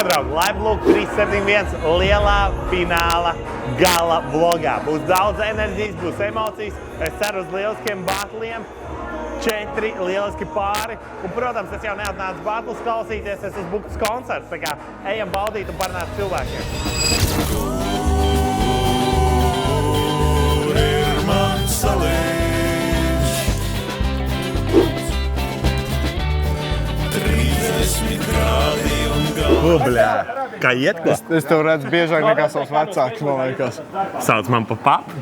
Draugi, labi lūk 371 lielā fināla gala vlogā. Būs daudz enerģijas, būs emocijas. Es ceru uz lieliskiem batliem. 4 lieliski pāri. Un, protams, es jau neatnācu batlus klausīties, es uzbuktas koncerts. Tā kā ejam baudīt un parunāt cilvēkiem. Kur ir mans salīdz? 30 grādi un galva. Bļā, kā iet, ko? Es tev redzu biežāk nekā savus vecākus, man liekas. Sauc man pa papu.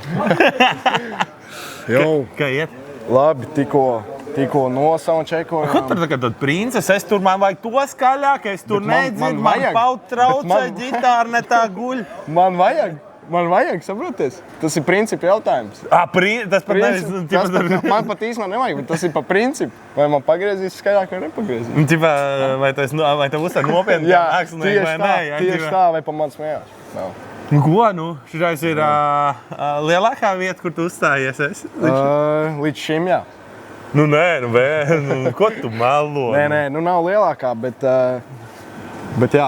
Jau, Kā iet? labi, tikko nosaunčekoju. Ko tur tagad princese? Es tur man vajag to skaļāk, es tur Bet man nedzirdu, man vajag. paut traucē, Bet man- ģitāra ne tā guļ. Man vajag, saproties? Tas ir principu jautājums. Tas pat nevis, Man pat īstenībā nevajag, bet tas ir pa principu. Vai man pagriezīs skaļāk vai nepagriezīs? vai tev uzsver nopietni Jā, mākslinieki vai nē? Jā, tieši tā, vai pa man smējās. Nav. Ko, nu? Šitais ir lielākā vieta, kur tu uzstājies esi? Līdz šim, jā. Nu, nē, nu, ko tu melo? Nē, nu nav lielākā, bet jā.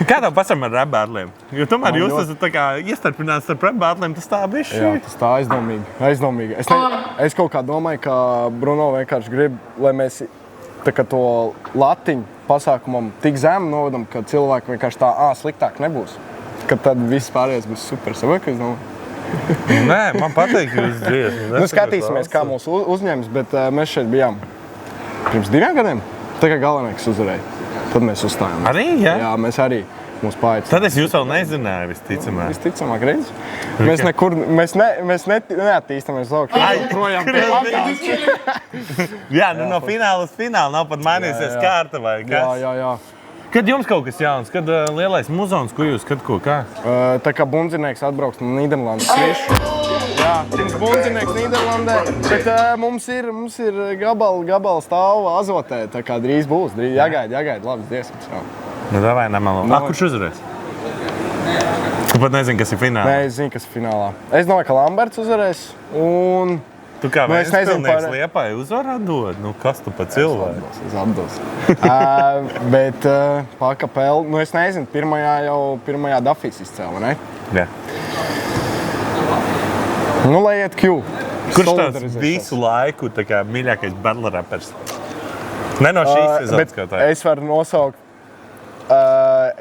Kā tev pasam ar rap-bātliem? Jo tomēr Man jūs ļoti- esat tā kā iestarpināts ar rap-bātliem, tas tā bišķi. Jā, tas tā aizdomīgi. Es kaut kā domāju, ka Bruno vienkārši grib, lai mēs tā kā to latiņu pasākumam tik zemu novedam, ka cilvēki vienkārši tā sliktāk nebūs. Ka tad viss pārējais būs super. Saproti, kas domā? Nē, man patīk jūs dziesmas. Nu, skatīsimies, kā mūs uzņems, bet mēs šeit bijām pirms 2 gadiem. Tā kā Galvenais uzvarēja. Tad mēs uzstājām. Arī, jā? Jā, mēs arī mūs paaicinājām. Tad es jūs vēl nezināju, visticamāk. Visticamāk, redz. Mēs nekur, mēs neattīstamies lauk. Projām pie labās. Jā, nu no fināla uz finālu nav pat mainījusies kārta vai kas. Jā. Kad jums kaut kas jauns? Kad lielais muzons, ko jūs skat ko kā? Tā kā bundzinieks atbrauks no Nīderlandes sviešu. Jā, pirms bundzinieks Nīderlandē, bet mums ir gabala stāva Azotē, tā kā drīz būs. Jāgaida, labas dziesmas. Jā. Nu, davai, nemelo. Kurš uzvarēs? Tu pat nezini, kas ir finālā. Nē, es zinu, kas ir finālā. Es domāju, ka Lamberts uzvarēs. Un Tu kā es nezinu Vēstpilnieks par- Liepāja uzvarā dod? Nu, kas tu pa cilvēku? es atdos. Bet pakapēl, nu es nezinu, pirmajā Dafīs izcēla, ne? Jā. Nu, lai iet Q. Kurš tās Solidarizēšos. visu laiku tā kā mīļākais battle rappers? Ne no šīs sezonas Bet kaut tā. es varu nosaukt,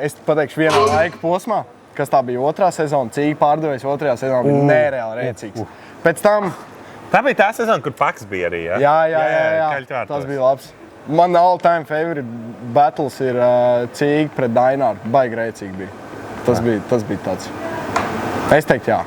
es pateikšu vienā laika posmā, kas tā bija 2. sezona, cīgi pārdevējs 2. sezonā bija nereāli rēcīgs. Pēc tam, Tā bija tā sezona, kur Paks bija arī, jā? jā, Kaļķvārtos. tas bija labs. Man all-time favorite battles ir cīgi pret Daināru, baigi rēcīgi bija. Tas bija tāds. Es teiktu, jā.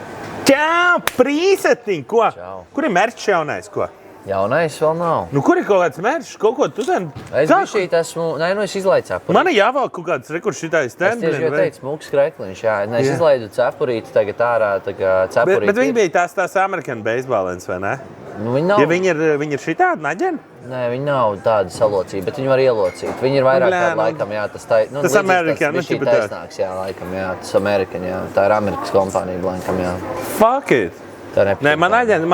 Čau, prīsetiņ, ko? Čau. Kur ir mērķis jaunais, ko? Jaunais vēl nav. Nu, kur ir kaut kāds mērķis, kaut ko tu zini? Es bišķīt esmu, es izlaidu cepurīti. Man ir jāvalk kaut kāds rekurs šitais Es tieši jau teicu, smūgs krekliņš, jā. Es Jā. izlaidu cepurīti tagad ārā, tā kā cepurīti. Bet viņi bija tās American baseballens, vai ne? Nu, viņi nav, Ja viņi ir šitādi naģeni? nē, viņi nav tādi salocīti, bet viņi var ielocīt. Viņi ir vairāk Blē, tādi nu, laikam, jā, tas tā, tas American, nu, bišķīt ķipa tā. taisnāks, jā, laikam, jā, tas American, jā. Tā ir Amerikas kompānija, laikam, jā. Fuck it! Tā Nē, man aģenti,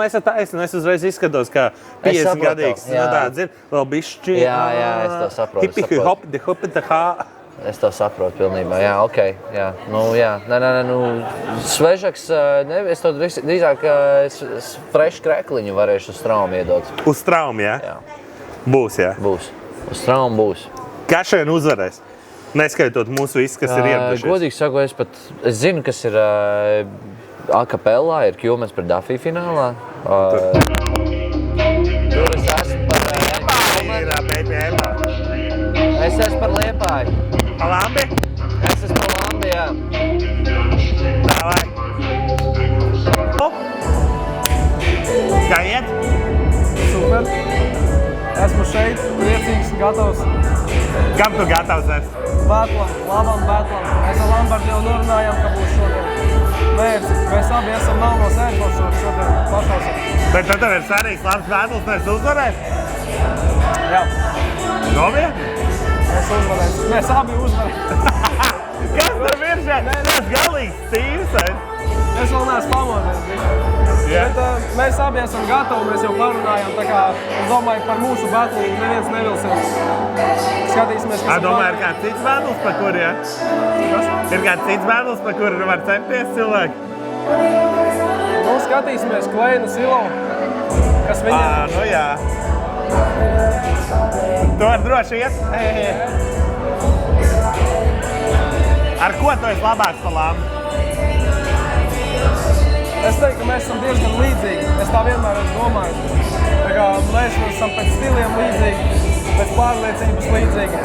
es taisnu, es uzreiz izskatos kā 50 saprotu, gadīgs. Nu, jā. tā, zini, vēl bišķi. Jā, es to saprotu, Hipi, hopi, tā kā. Es to saprotu pilnībā, jā, ok, jā. Nu, jā, svežaks, es to drīzāk fresh krekliņu varēšu uz traumu iedot. Uz traumu, jā? Jā. Būs, jā. Būs. Uz traumu būs. Kā šodien uzvarēs? Neskaitot mūsu visus, kas ir ieradušies. Godīgi sakot, es zinu, kas ir akapellā, ir Kjūmens pret Dafī finālā. Tur es esmu par Es esmu par Liepāju. Lambi? Es esmu par Lambi, jā. Davai. Kā iet? Super. Esmu šeit, priecīgs, gatavs Kam tu gatavs esi? batlam, labam batlam. Mēs ar Lambertu jau norunājām, ka būs šodien. Mēs abi esam nav no sēžošos šodien pašausam. Bet tad tev ir svarīgs labs battles, mēs uzvarēs? Jā, Novietni? mēs uzvarēsim. Mēs abi uzvarēsim. Kas tur ir šeit? Tas galīgs stīvs esi. Es vēl neesmu pamodies. Jā. Bet mēs abi esam gatavi, mēs jau parunājam, tā kā es domāju par mūsu batlu neviens nevilsies. Skatīsimies, kas Domāju, ir kāds cits battles, pa kuru, ja? Ir kāds cits battles, pa kuru var cepties cilvēki? Nu, skatīsimies Kleinu Silo, kas viņam... Nu jā. Tu var droši iet? Ar ko tu esi labāks pa lambu? Es teiktu, ka mēs esam diezgan līdzīgi. Es tā vienmēr esmu domājis. Tā kā mēs esam pēc stiliem līdzīgi, pēc pārliecības līdzīgi.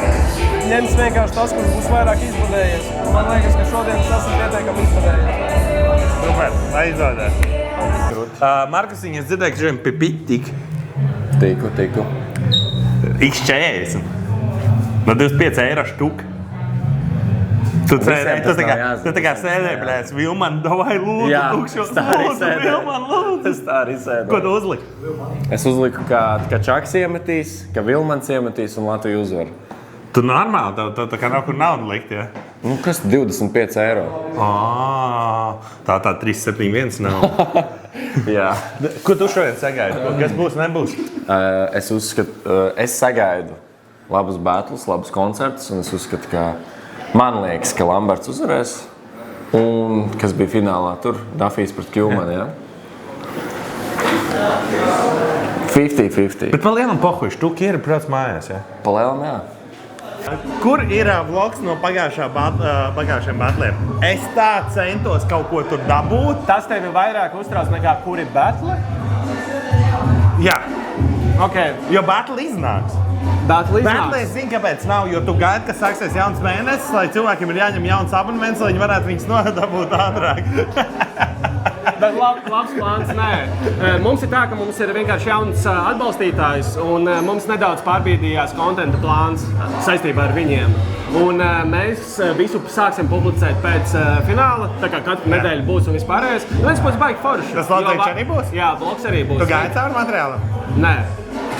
Ņems vienkārši tas, kurš būs vairāk izbudējies. Man liekas, ka šodien es esmu pietiekami izbudējies. Super, lai izdodas. Markus, es dzirdēju, ka šodien pipitik. Tiku. X40. No 25 eiro štuka. Tu tā kā sēdēji, blēs, Vilman, davai lūdzu, Jā, tukšos tā arī lūdzu, sēdēju. Vilman, lūdzu. Es tā arī sēdu. Ko tu uzliki? Es uzliku, ka Čaks iemetīs, ka Vilmans iemetīs un Latvija uzvar. Tu normāli, tev tā kā nav kur naudu likt, ja? Nu, kas 25 eiro? Tā 371 nav. Jā. Ko tu šodien sagaidi? Kas būs, nebūs? Es uzskatu, es sagaidu labus battles, labus koncertus, un es uzskatu, ka man liekas, ka Lamberts uzvarēs. Un kas bija finālā tur? Dafijs pret Kjūmanu, ja? 50-50. Bet pa lielam pohuši, tu kieri prāts mājās, ja? Palēlam, jā. Kur ir vlogs no pagājušiem batliem? Es tā centos kaut ko tur dabūt. Tas tevi vairāk uztrauc nekā kuri batli? Jā, Ok, jo batli iznāks. batli Bet iznāks. es zinu, kāpēc nav, jo tu gaidi, ka sāksies jauns mēnesis, lai cilvēkiem ir jāņem jauns abonements, lai viņi varētu viņus nodabūt ātrāk. Bet labs plāns, nē. Mums ir tā, ka mums ir vienkārši jauns atbalstītājs, un mums nedaudz pārbīdījās kontenta plāns saistībā ar viņiem. Un mēs visu sāksim publicēt pēc fināla, tā kā katru nedēļu būs un vispārējais. Nu, viens būs baigi forši. Tas vlogs arī būs? Jā, vlogs arī būs. Tu gaidi cauri materiālam? Nē.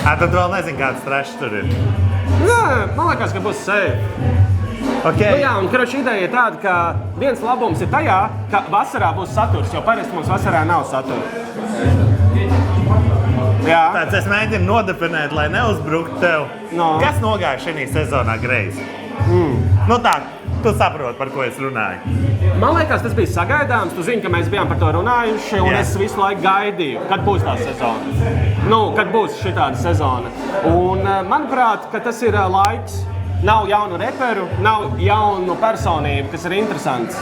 Tad vēl nezinu, kāds trešs tur ir. Nē, man liekas, ka būs safe. Okay. Nu, jā, un karoči ideja ir tāda, ka viens labums ir tajā, ka vasarā būs saturs, jo parasti mums vasarā nav satura. Jā. Tāds es mēģinu nodefinēt, lai neuzbruktu tev. No. Kas nogāja šajā sezonā greizi? Nu tā, tu saproti, par ko es runāju. Man liekas, tas bija sagaidāms. Tu zini, ka mēs bijām par to runājuši, un Jā. es visu laiku gaidīju, kad būs tā sezona. Nu, kad būs šitāda sezona. Un manuprāt, ka tas ir laiks. Nav jaunu reperu, nav jaunu personību, kas ir interesants.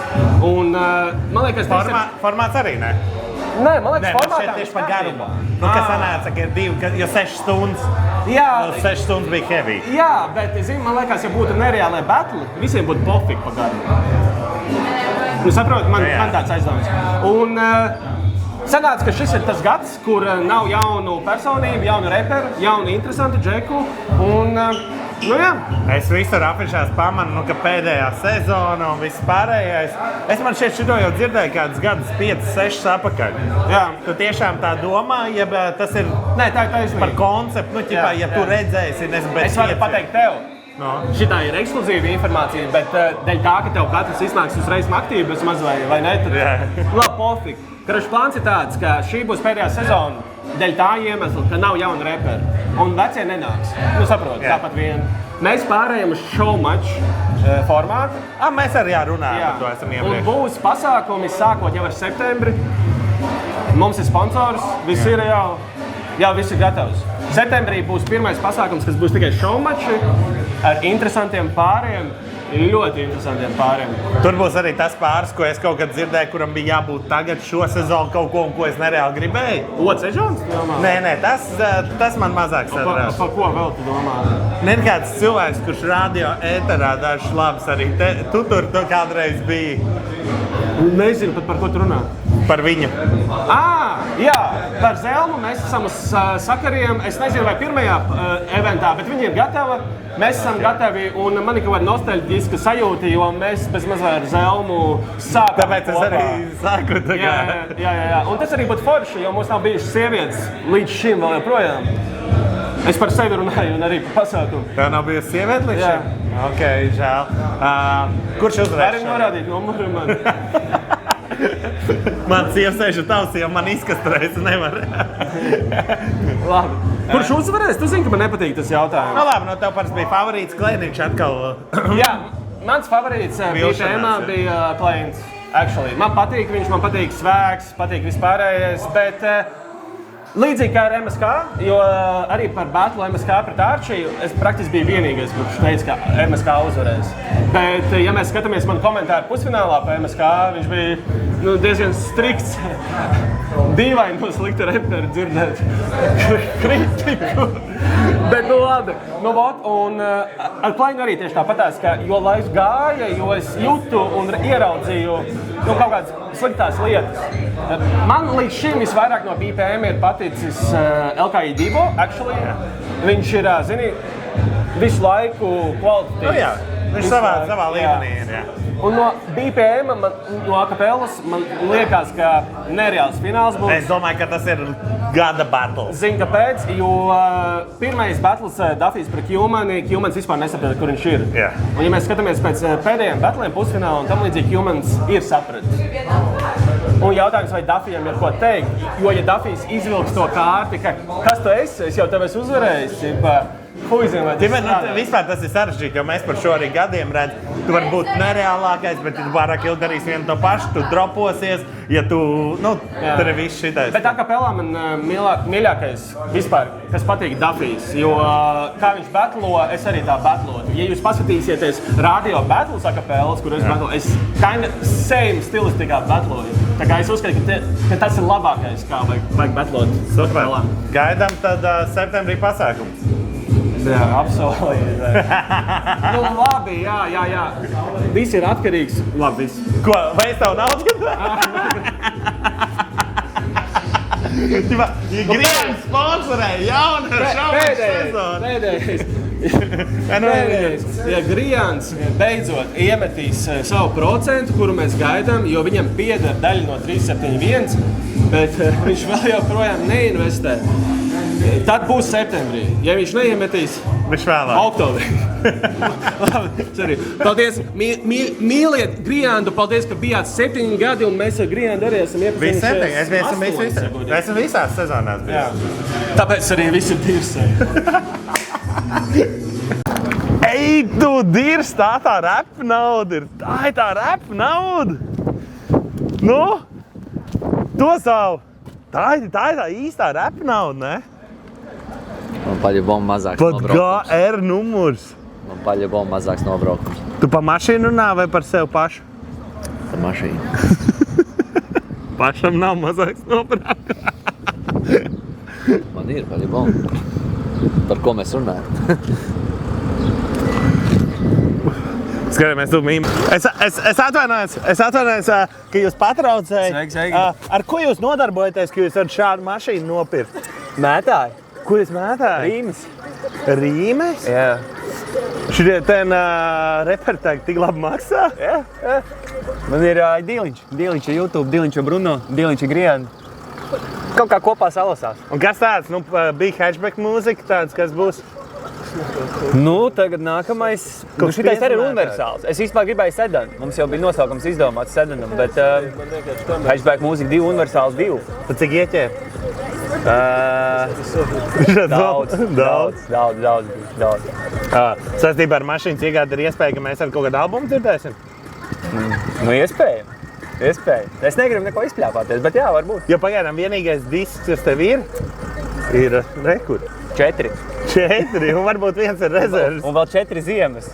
Un man liekas, tas Formāts arī ne? Nē, man liekas, Nē, man šeit tieši par garumu. Nu, kas sanāca, ka ir divi, jo 6 stundas. Jā, 6 stundas bija heavy. jā, bet zini, man liekas, ja būtu nereālai battle, visiem būtu pofīgi pa garumu. Nu, saproti, man tāds aizdoms. Un sanāca, ka šis ir tas gads, kur nav jaunu personību, jaunu reperu, jaunu interesantu džeku. Un, nu jā. Es visur afišās pamanu, nu, ka pēdējā sezona un viss pārējais. Es man šeit šito jau dzirdēju kādus gadus 5, 6 apakaļ. Jā. Tu tiešām tā domā, ja tas ir Nē, tā ir taisnība. par konceptu, nu, ķipā, ja tu redzēsi, nezinu, bet Es varu pateikt tev. No. Šitā ir ekskluzīva informācija, bet dēļ tā, ka tev katrs iznāks uzreiz aktīvi, bez maz vai ne, tad Jā. labi, pofīgi. Karaš plāns ir tāds, ka šī būs pēdējā sezona dēļ tā iemesla, ka nav jauna repera. Un vecie nenāks. Nu, saproti, Jā. tāpat vien. Mēs pārējām uz showmatch formātu. Mēs arī runājam par to, esam Un iepriekš. būs pasākumi sākot jau ar septembri. Mums ir sponsors, viss ir jau viss ir gatavs. Septembrī būs pirmais pasākums, kas būs tikai showmatchi ar interesantiem pāriem. Ļoti interesantiem pāriem. Tur būs arī tas pāris, ko es kaut kad dzirdēju, kuram bija jābūt tagad šo sezonu kaut ko, un ko es nereāli gribēju. Otrs ežons, tu domā? Nē, tas man mazāk satrauc. Par ko vēl tu domā? Ir kāds cilvēks, kurš radio ēterā dažs labs arī tu tur kādreiz biji Nezinu pat par ko tu runā. par viņu. Jā, par Zelmu mēs esam uz sakariem. Es nezinu, vai pirmajā eventā, bet viņi ir gatavi. Mēs esam gatavi, un man ir kaut kāda nostalģiska sajūta, jo mēs bez mazā ar Zelmu sākām. Tāpēc es arī saku tā kā. Jā. Un tas arī būtu forši, jo mums nav bijušas sievietes līdz šim vēl joprojām. Es par sevi runāju un arī par pasākumu. Tev nav bijusi sieviete līdz Jā. šim? Ok, žēl. Kurš uzvarēs? Arī norādīt numuru man. Man sieva sēž un tavs sieva man izkastrēs, nevar. Labi. Kurš uzvarēs? Tu zini, ka man nepatīk tas jautājums. Nu labi, no tev parasti bija favorīts Klēniņš atkal. Jā, mans favorīts bija Vilšanās, tēmā jā. bija Kleins. Actually, man patīk viņš, man patīk svēks, patīk vispārējais, bet līdzīgi kā ar MSK, jo arī par battle MSK pret Arčiju, es praktiski biju vienīgais, kurš teica, ka MSK uzvarēs. Bet, ja mēs skatāmies manu komentāru pusfinālā pa MSK, viņš bija diezgan strikts. Dīvaini no slikta repera dzirdēt kritiku. Bet, labi. Un ar Kleinu arī tieši tāpatās, ka jo laiks gāja, jo es jūtu un ieraudzīju kaut kādas sliktās lietas. Man līdz šim visvairāk no BPM ir paticis LKI Divo, actually. Viņš ir, zini, visu laiku kvalitatīvs. Nu jā, viņš savā līmenī ir, jā. Un no BPM, no akapellas, man liekas, ka nereāls fināls būs. Es domāju, ka tas ir gada battle. Zini, kāpēc? Jo pirmais battles Dafijs pret Hjūmani, Hjūmans vispār nesaprata, kur viņš ir. Jā. Un ja mēs skatāmies pēc pēdējiem battliem pusfināla un tam līdzīgi, Hjūmans ir sapratis. Un jautājums, vai Dafijam ir ko teikt, jo ja Dafijs izvilks to kārti, ka kas tu esi? Es jau tev esmu uzvarējis. Vispār tas ir sarežģīti, jo mēs par šo arī gadiem redzam. Tu vari būt nereālākais, bet tu pārāk ilgi darīsi vienu to pašu, tu droposies, ja tu, tur ir viss šitais. Bet akapelā man mīļākais vispār, kas patīk Dafijs, jo kā viņš batlo, es arī tā batlotu. Ja jūs paskatīsieties radio battles akapellas, kur es batloju, es kinda same stilistikā batloju. Tā kā es uzskatu, ka tas ir labākais, kā vajag batlot akapellā. Gaidām tad septembrī pasākums. Jā, absolūti. Labi, jā. Viss ir atkarīgs. Labi, viss. Ko, vai es tev naudu? Grieķis sponsorēja jaunu sezonu. Pēdējais. Ja Grijāns beidzot iemetīs savu procentu, kuru mēs gaidām, jo viņam pieder daļa no 371, bet viņš vēl joprojām neinvestē. Tad būs septembrī. Ja viņš neiemetīs, viņš vēlāk. Oktobrī. Labi, paldies. Mīliet Grijāndu. Paldies, ka bijāt 7 gadi un mēs ar Grijāndu arī esam iepazinušies. Es esmu visās sezonās bijis. Tāpēc arī visi ir dirsēji. Ej, tu dirs, tā rap nauda ir. Tā ir tā rap nauda. Nu, to savu. Tā ir tā īstā rap nauda, ne? Man paļabom mazāks Pat nobraukums. GR numurs. Man paļabom mazāks nobraukums. Tu pa mašīnu runā vai par sevi pašu? Par mašīnu. Pašam nav mazāks nobraukums. Man ir paļabom. Par ko mēs runājam? Skatāmies, tu mīm. Es atvainojos, ka jūs patraucējat. Sveiki. Ar ko jūs nodarbojaties, ka jūs varat šādu mašīnu nopirkt? Mētāji. Ko jūs mētājat? Rīmes. Rīmes? Jā. Šitie ten repertāki tik labi maksā? Jā. Man ir Dīliņš. Dīliņš ir YouTube, Dīliņš ir Bruno, Dīliņš ir Grijāns. Kaut kā kopā salasās. Un kas tāds? Bija hatchback mūzika tāds, kas būs? Tagad nākamais. Šitais arī ir universāls. Es vispār gribēju sedanu. Mums jau bija nosaukums izdomāts sedanam, bet hatchback mūzika 2, universāls 2. Tad cik ieķēr? Daudz. Sastībā ar mašīnas iegādi ir iespēja, ka mēs ar kaut kādu albumu dzirdēsim? Iespējams. Es negribu neko izpļāpāties, bet jā, varbūt. Jo pagaidām vienīgais disks, kas tev ir rekur. 4. 4, un varbūt viens ir rezerves. Un vēl 4 ziemas.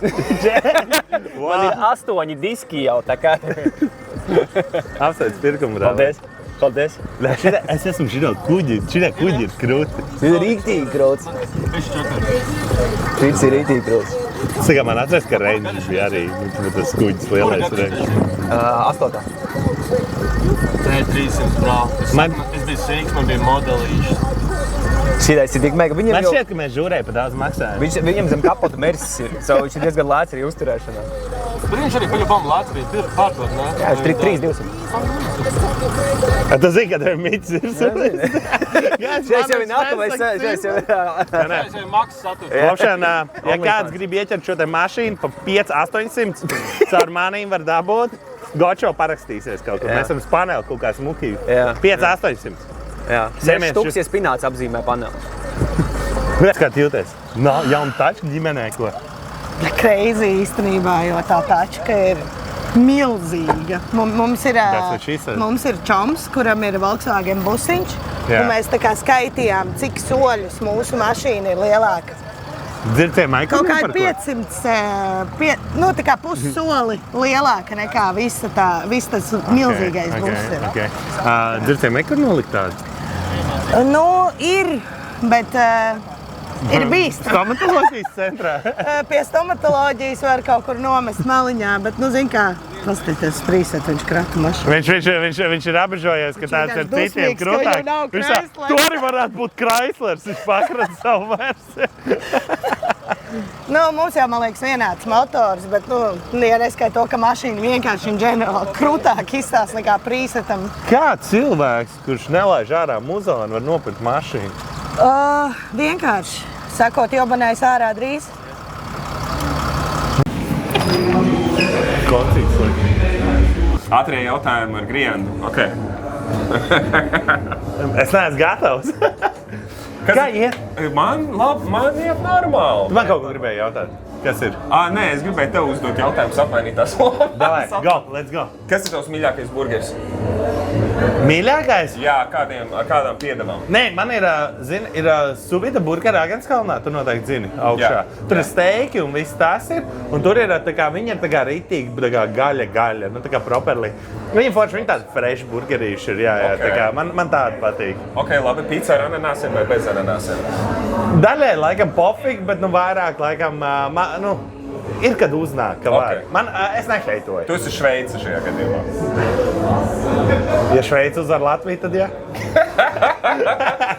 Man ir 8 diski jau, tā kā. Apsveic pirkumu, brāl. Paldies. Es esmu šitā kuģi ir krūti. Šis ir rīktīgi krūts. Šis ir rīktīgi krūts. Saka, man atceras, ka Rangers bija arī tas kuģis lielais Rangers. 8. T300, brāl. Es biju sīks, man bija modelīšs. Šitais ir tik mega. Man šķiet, ka mēs žūrēji pa daudz maksājam. Viņam zem kapota Mersis ir. Viņš ir diezgan lēts arī uzturēšanā. Bet viņš arī paļabām lēts bija pārtot, ne? Jā, viņš 3,200. Tu zini, ka tev ir mitis ir sulis? Šeit jau ir nākamais. Šeit jau ir maksas saturs. Lopšana, ja kāds grib ieķert šo te mašīnu pa 5-800, caur manīm var dabūt. Gočo parakstīsies kaut kur. Jā. Mēs esam paneli kaut kā smukīgi. Jā. 5-800. Jā, Ņemiet 6 štuks, ja spināts apzīmē paneli. Redz, kā tu jūties? Nav jauna tačka ģimenē, ko? Crazy īstenībā, jo tā tačka ir milzīga. Mums ir, That's what she said. mums ir čoms, kuram ir Volkswagen busiņš. Jā. Un mēs tā kā skaitījām, cik soļus mūsu mašīna ir lielāka. Dzird tie maikumi Kaut par kādi ko? 500, nu tā kā pussoli lielāka nekā viss tas milzīgais bus ir. Okay. Dzird tie maikumi nolikt tādi? Nu, ir, bet ir bīstami. Stomatoloģijas centrā. Pie stomatoloģijas var kaut kur nomest maliņā, bet, nu, zin kā, tas prīset, viņš krata mašīnu. Viņš ir apbežojies, ka tāds ar Vienkārši citiem dusmīgs, ka viņam krūtāk. nav Viņš tā, Chryslers. to arī varētu būt Chryslers. Viņš pakrata savu versiju. Nu, mums jau, man liekas, vienāds motors, bet, nu, ja neskait to, ka mašīna vienkārši un ģenerāli krūtāk izstās nekā prīsetam. Kā cilvēks, kurš nelaiž ārā muzonu, var nopirkt mašīnu? Vienkārši, sakot, jobanējis ārā drīz. Koncīgs likt. Ātrie jautājumi ar Griandu. Okay. Es neesmu gatavs. Kā iet? Man iet normāli. Man kaut ko gribēja jautāt. Kas ir? Nē, es gribēju tev uzdot jautājumus, apmainīt tās lomas. Davai, go, let's go. Kas ir tavs mīļākais burgeris? Mīļākais? Jā, kādām piedevām? Nē, man ir, zini, ir Suvita burgera Agenskalnā, tu noteikti zini, augšā. Jā. Tur ir steiki un viss tas ir, un tur ir tā kā, viņi ir tā kā ritīgi, tā kā gaļa, nu tā kā properly. Viņi tādi fresh burgerīši ir, jā, Okay. tā kā, man tādi patīk. Ok, labi, pizza ar ananāsiem vai bez ananāsiem? Daļai laikam pofīgi, bet nu vairāk laikam, ir, kad uznāk, ka var. Okay. Es nešeitoju. Tu esi Šveice šajā gadījumā. Ja Šveica uzvar Latviju, tad jā.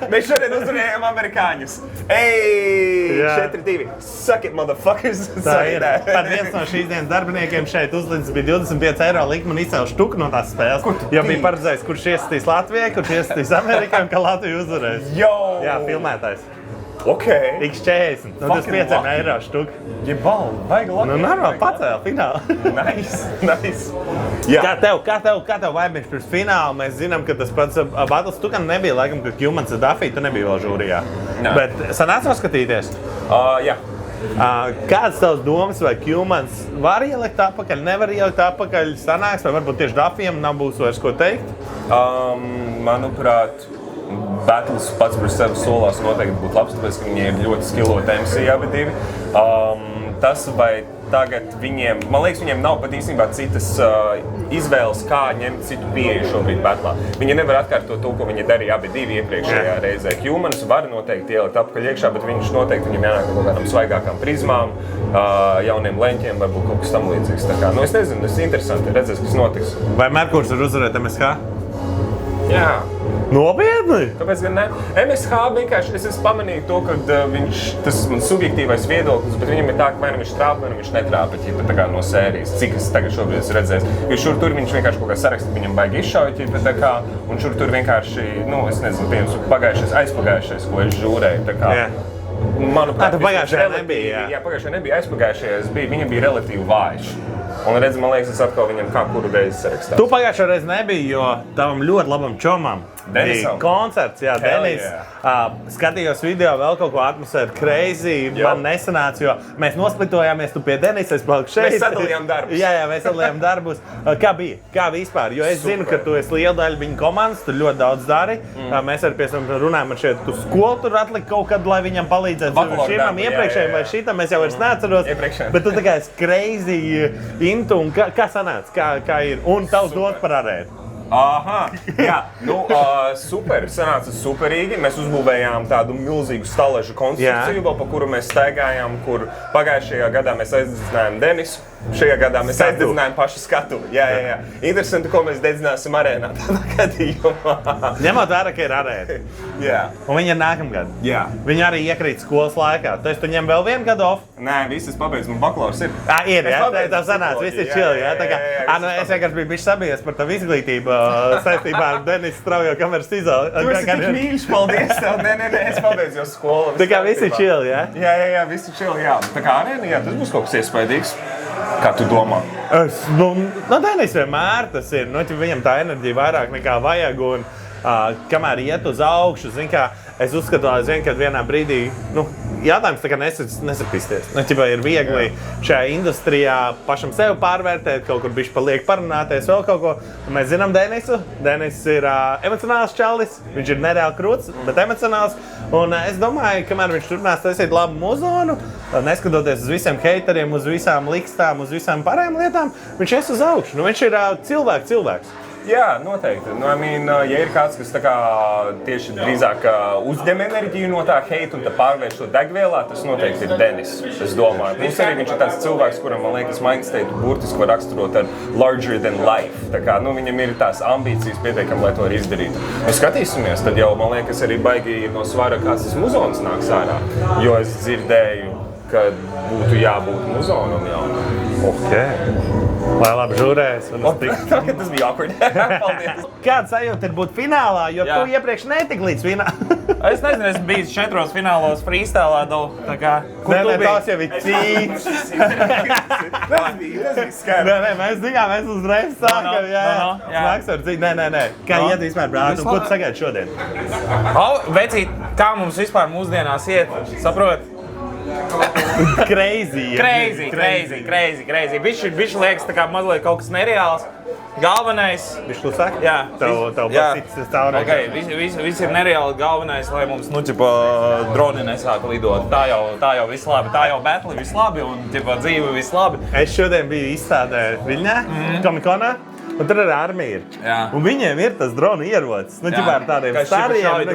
Mēs šodien uzvarējām amerikāņus. Ej, Jā. 4-2. Suck it, motherfuckers. Tā ir. Pat viens no šīs dienas darbiniekiem šeit uzlicis bija 25 eiro likmi un izcēla štuku no tās spēles. Jo bija paredzējis, kurš iesatīs Latvijai, kurš iesatīs Amerikai un ka Latvija uzvarēs. Jo! Jā, filmētājs. Ok. X40. No Fucking 25 lucky. eiro štuka. Ja balva, vajag labi. Nu, normāli pacēla finālu. Nice. Jā. Kā tev vaibnieks pirms fināla? Mēs zinām, ka tas pats battles tu gan nebija, laikam, ka Kjumans ar Dafiju, tu nebija vēl žūrijā. Nē. Bet sanāca noskatīties. Jā. Kādas tavas domas, vai Kjumans var ielikt atpakaļ, nevar ielikt atpakaļ, sanāks, vai varbūt tieši Dafijam nav būs vairs ko teikt? Manuprāt, Battles pats par sevi solās noteikti būtu labs, tāpēc, ka viņi ir ļoti skilloti MC abi divi. Tas, vai tagad viņiem, man liekas, viņiem nav pat īstenībā citas izvēles, kā ņemt citu pieeju šobrīd battlā. Viņi nevar atkārtot to, ko viņi darīja abi divi iepriekšējā reizē. Kjumans var noteikti ielikt atpakaļ iekšā, bet viņš noteikti viņam jānāk kaut kādām svaigākām prizmām, jauniem leņķiem, varbūt kaut kas tam līdzīgs. Tā kā, es nezinu, tas ir interesanti redzēs, kas notiks. Vai Merkurs var uzvarēt MSH? Jā. Nopietni? Kāpēc gan ne? MSH vienkārši, es pamanīju to, ka tas ir mans subjektīvais viedoklis, bet viņam ir tā, ka vai nu viņš trāpa, vai nu viņš netrāpa, tā kā no sērijas, cik es tagad šobrīd esmu redzējis. Jo šur tur viņš vienkārši kaut kā sarakstīt, viņam baigi izšauj, tā kā, un šur tur vienkārši, es nezinu, piemēram, aizpagājušais, ko es žūrēju, tā kā. Jā. Manuprāt, tu pagājušajā nebija, jā. Jā, pagājušajā nebija, aizpagājušajā viņam bija relatīvi vājš. Un redz, man liekas, es atkal viņam kā kuru reizi sarakstās. Tu pagājušo reizi nebija, jo tavam ļoti labam čomam bija koncerts, jā, Denis. Skatījos video, vēl kaut ko atmosfēru crazy, man nesanāca, jo mēs nosplitojāmies, tu pie Denisa, es paliku šeit. Mēs sadalījām darbus. Jā, mēs sadalījām darbus. Kā bija? Kā vispār? Jo es zinu, ka tu esi liela daļa viņa komandas, tu ļoti daudz dari. Mēs arī pēc tam runājam ar šeit, tu skolu tur atlika kaut kad, lai viņam palīdzētu. Šimam iepriekšējiem vai šitam, es jau vairs neatceros. Bet tu tā kā esi crazy intu un kā sanāca, kā ir? Un tavs dot par arēnu. Aha, jā, super, sanāca superīgi. Mēs uzbūvējām tādu milzīgu staležu konstrukciju, vēl pa kuru mēs staigājām, kur pagājušajā gadā mēs aizdedzinājām Denisu. Šajā gadā mēs aizdedzinājām pašu skatuvi. Jā. Interesanti, ko mēs dedzināsim arēnā tādā gadījumā. Ņemot vērā, ka ir arēna. Jā. Un viņi ir nākamgad. Jā. Viņi arī iekrīt skolas laikā. Tu ņem vēl vienu gadu off? Nē, viss pabeidz, man bakalaurs ir. Ir, jā, tā sanāca, viss ir chill, jā. Tā kā, es vienkārši biju bišķi sabijies par tavu izglītību saistībā ar Denisu straujo kameras izoli. Tu esi tik mīļš, paldies tev. Nē, es pabeidzu jau skolu. Tā kā viss ir chill, jā? Jā, viss ir chill, jā. Tā kā arēna, jā, tas būs kaut kas iespaidīgs. Kā tu domā? Denis vienmēr tas ir. Viņam tā enerģija vairāk nekā vajag. Un, kamēr iet uz augšu, es uzskatu, ka vienā brīdī jautājums tā kā nesapisties. Ir viegli šajā industrijā pašam sevi pārvērtēt, kaut kur bišķi paliek parunāties, vēl kaut ko. Un mēs zinām Denisu. Denis ir emocionāls čalis, viņš ir nereāli krūts, bet emocionāls. Un es domāju, kamēr viņš turpinās taisīt labu muzonu, neskatoties uz visiem heiteriem, uz visām likstām, uz visām pārējām lietām, viņš ies uz augšu. Viņš ir cilvēks. Jā, noteikti. Ja ir kāds, kas tā kā tieši drīzāk uzņem enerģiju no tā heita un pārvērš to degvielā, tas noteikti ir Denis, es domāju. Plus arī viņš ir tāds cilvēks, kuram, man liekas, mindstate burtiski var raksturot ar larger than life. Tā kā, viņam ir tās ambīcijas pietiekami, lai to arī izdarītu. Skatīsimies, tad jau, man liekas, arī baigi no svara kāds tas muzons nāks ārā, jo es dzirdēju, ka būtu jābūt muzonam jau. Lai labi žūrēs. Tas bija awkward. Paldies. Kāda sajūta ir būt finālā, jo tu iepriekš netik līdz finālā? Es nezinu, es biju 4 finālos freestylā, tā kā, kur tu biji? Tās jau ir cīts. Tas bija skēri. Mēs zinām, mēs uzreiz sākam, Sāks ar cītu. Nē. Kā iet vispār, brāt, un ko tu sagaidi šodien? Vecīt, kā mums vispār mūsdienās iet, saprot? Crazy. Bišķi liekas tā kā mazliet kaut kas nereāls. Galvenais... Bišķi klusāk? Jā. Tev basītas stāvnē. Viss ir nereāli. Galvenais, lai mums, droni nesāka lidot. Tā jau viss labi. Tā jau battle viss labi un, dzīve viss labi. Es šodien biju izstādē Viļņā, Komikonā. Un tur arī armija ir. Un viņiem ir tas drona ierocis. Ar tādiem stariem.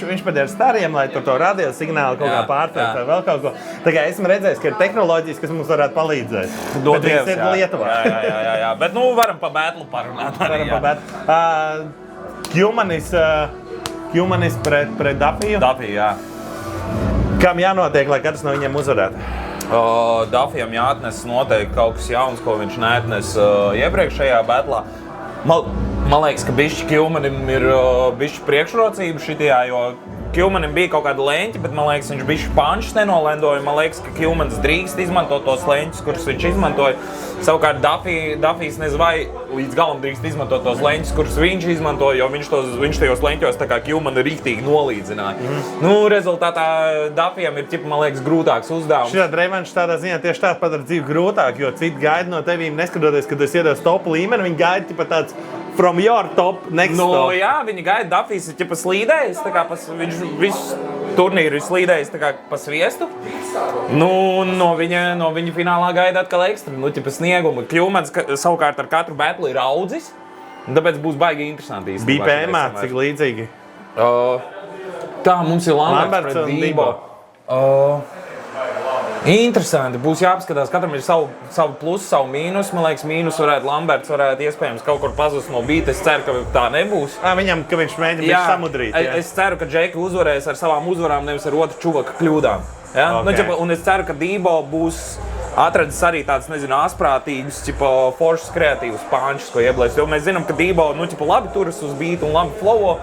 Viņš pat ir stariem, lai to radio signālu kaut kā pārtvērst vai vēl kaut ko. Tā kā esmu redzējis, ka ir tehnoloģijas, kas mums varētu palīdzēt. Bet viņas ir Lietuvā. Jā. Bet varam pa battle parunāt. Varam pa battle. Kjumanis pret Dafiju. Dafiju, jā. Kam jānotiek, lai katrs no viņiem uzvarētu? Dafijam jāatnes noteikti kaut kas jauns, ko viņš neatnes iepriekšējā batlā. Man liekas, ka bišķi Kjumanim ir bišķi priekšrocība šitajā, jo Kjumanim bija kaut kāda leņķa, bet man liekas, viņš bišķi pančus nenolendoja. Man liekas, ka Kjumans drīkst izmantot tos leņķus, kurus viņš izmantoja. Savukārt Dafijs nezinu, vai līdz galam drīkst izmantot tos leņķus, kurus viņš izmantoja, jo viņš tajos leņķos tā kā Kjumanu riktīgi nolīdzināja. Rezultātā Dafijam ir, man liekas, grūtāks uzdevums. Šitā revanš tādā ziņā tieši tāds padara dzīvi grūtāk, jo citi gaida no tevīm, neskatoties, kad es iedos top līmeni, viņi gaida tāds from your top, next top. Jā, viņi gaida, Dafijs ir slīdējis, tā kā viņš visu turnīru ir slīdējis tā kā pa sviestu. No viņa finālā gaida atkal ekstra, sniegumu. Kjumans savukārt ar katru battle ir audzis, tāpēc būs baigi interesanti īstenībā. Bija PMā, cik līdzīgi? Tā, mums ir Lamberts pret Dībo. Interesanti, būs jāapskatās, katram ir savu plusu, savu mīnus. Man liekas, mīnus Lamberts varētu iespējams kaut kur pazust no bīta. Es ceru, ka tā nebūs. Viņam, ka viņš mēģina samudrīt. Es ceru, ka Džeki uzvarēs ar savām uzvarām, nevis ar otru čuvaka kļūdām. Ja? Un es ceru, ka Dībo būs atradzis arī tāds, asprātīgus, foršus, kreatīvus pančus, ko ieblēst. Jo mēs zinām, ka Dībo, labi turas uz bītu un labi flowo.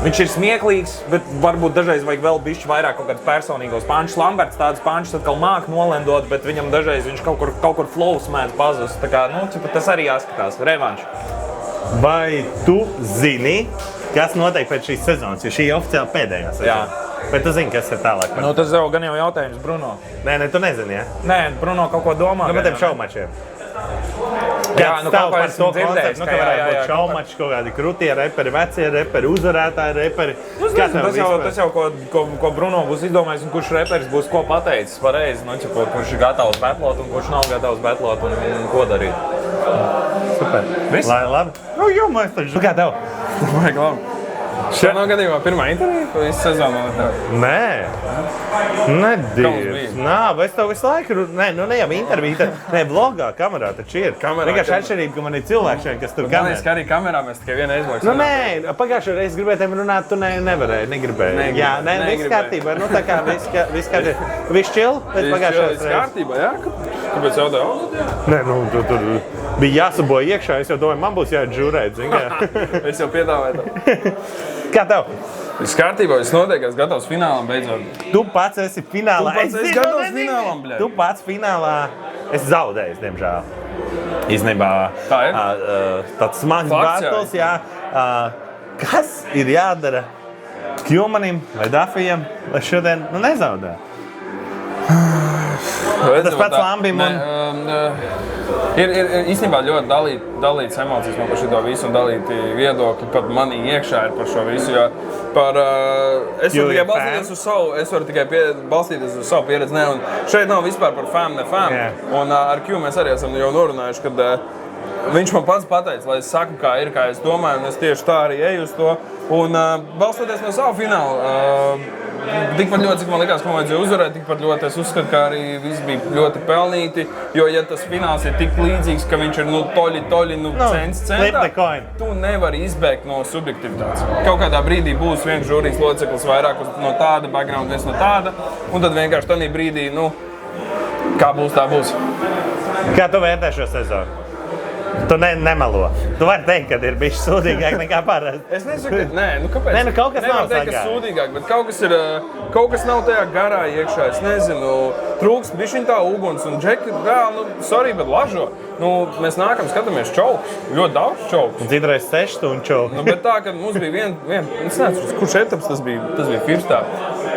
Viņš ir smieklīgs, bet varbūt dažreiz vajag vēl bišķi vairāk kaut kādus personīgos pančus. Lamberts tādus pančus atkal māk nolendot, bet viņam dažreiz viņš kaut kur flows mēdz pazust. Tā kā, tas arī jāskatās. Revanš. Vai tu zini, kas notiek pēc šīs sezonas? Jo šī ir oficiāli pēdējā sezona. Jā. Bet tu zini, kas ir tālāk? Tas jau gan jau jautājums Bruno. Nē, tu nezini, ja? Nē, Bruno kaut ko domā. Par tiem šaumačiem. Jā, kaut ko esmu dzirdējis. Ka varētu būt šaumači, kaut kādi krutie reperi, vecie reperi, uzvarētāji reperi. Tas jau, ko Bruno būs izdomājis un kurš reperis būs ko pateicis pareizi. Kurš ir gatavs batlot un kurš nav gatavs batlot un ko darīt. Super. Viss? Lai labi. Jo, mēs taču. Kā tev? Vajag labi. Šeit nav gadījumā pirmā intervija, ko visu sezonu vēl tev? Nē. Nedīvs. Es tev visu laiku, ne jau intervija, ne vlogā, kamerā taču ir. Vienkārši atšķirība, ka man ir cilvēki šeit, kas tur kamerā. Man liekas, ka arī kamerā mēs tikai vienu aizlaiks. Nē, pagājušajā reizē gribēju tev runāt, tu negribēji. Jā, viss kārtībā, tā kā viss kārtībā. Viss chill pēc pagājušajās reizes. Viss kārtībā, jā? Kāpēc jautāju? Nē, tur bija jāsabo iekšā. Es jau domāju, man būs jāatžūrēt, zini kā. Es jau piedāvāju tev. Kā tev? Viss kārtībā, es noteikti esmu gatavs finālam beidzot. Tu pats esi finālā. Tu pats esi gatavs finālam, bļaļ. Tu pats finālā. Es zaudēju, diemžēl. Īstenībā Tā ir? tāds smags Fakts, battles, jā. Kas ir jādara Kjūmanim vai Dafijam, lai šodien nezaudē? Tas pats Lambim Ir īstenībā ļoti dalīts emocijas man par šito visu un dalīti viedokļi pat manī iekšā ir par šo visu, jo es varu tikai balstīties uz savu pieredzi, ne, un šeit nav vispār par fām, ne fām, un ar Q mēs arī esam jau norunājuši, kad viņš man pats pateica, lai es saku, kā ir, kā es domāju, un es tieši tā arī eju uz to, un balstoties no savu finālu, tikpat ļoti, cik man likās, ka man vajadzēja uzvarēt, tikpat ļoti es uzskatu, ka arī viss bija ļoti pelnīti, jo ja tas fināls ir tik līdzīgs, ka viņš ir toļi, centā, tu nevari izbēgt no subjektivitātes. Kaut kādā brīdī būs viens žūrijas loceklis vairāk no tāda background, viens no tāda, un tad vienkārši tādā brīdī, kā būs, tā būs. Kā tu vērtē šo sezonu? Tu nemelo. Tu vari teikt, ka ir bijis sūdīgāk nekā parasti. Es nesaku, kāpēc? Nē, kaut kas nav teikt, ka sūdīgāk, bet kaut kas nav tajā garā iekšā, es nezinu, trūkst bišķiņ tā uguns, un Džeki, sorry, bet lažo. Mēs nākam, skatāmies čaukus, ļoti daudz čaukus. Un citreiz 6 stundu čauku. Bet tā, kad mums bija es nezinu, kurš etaps tas bija firstā,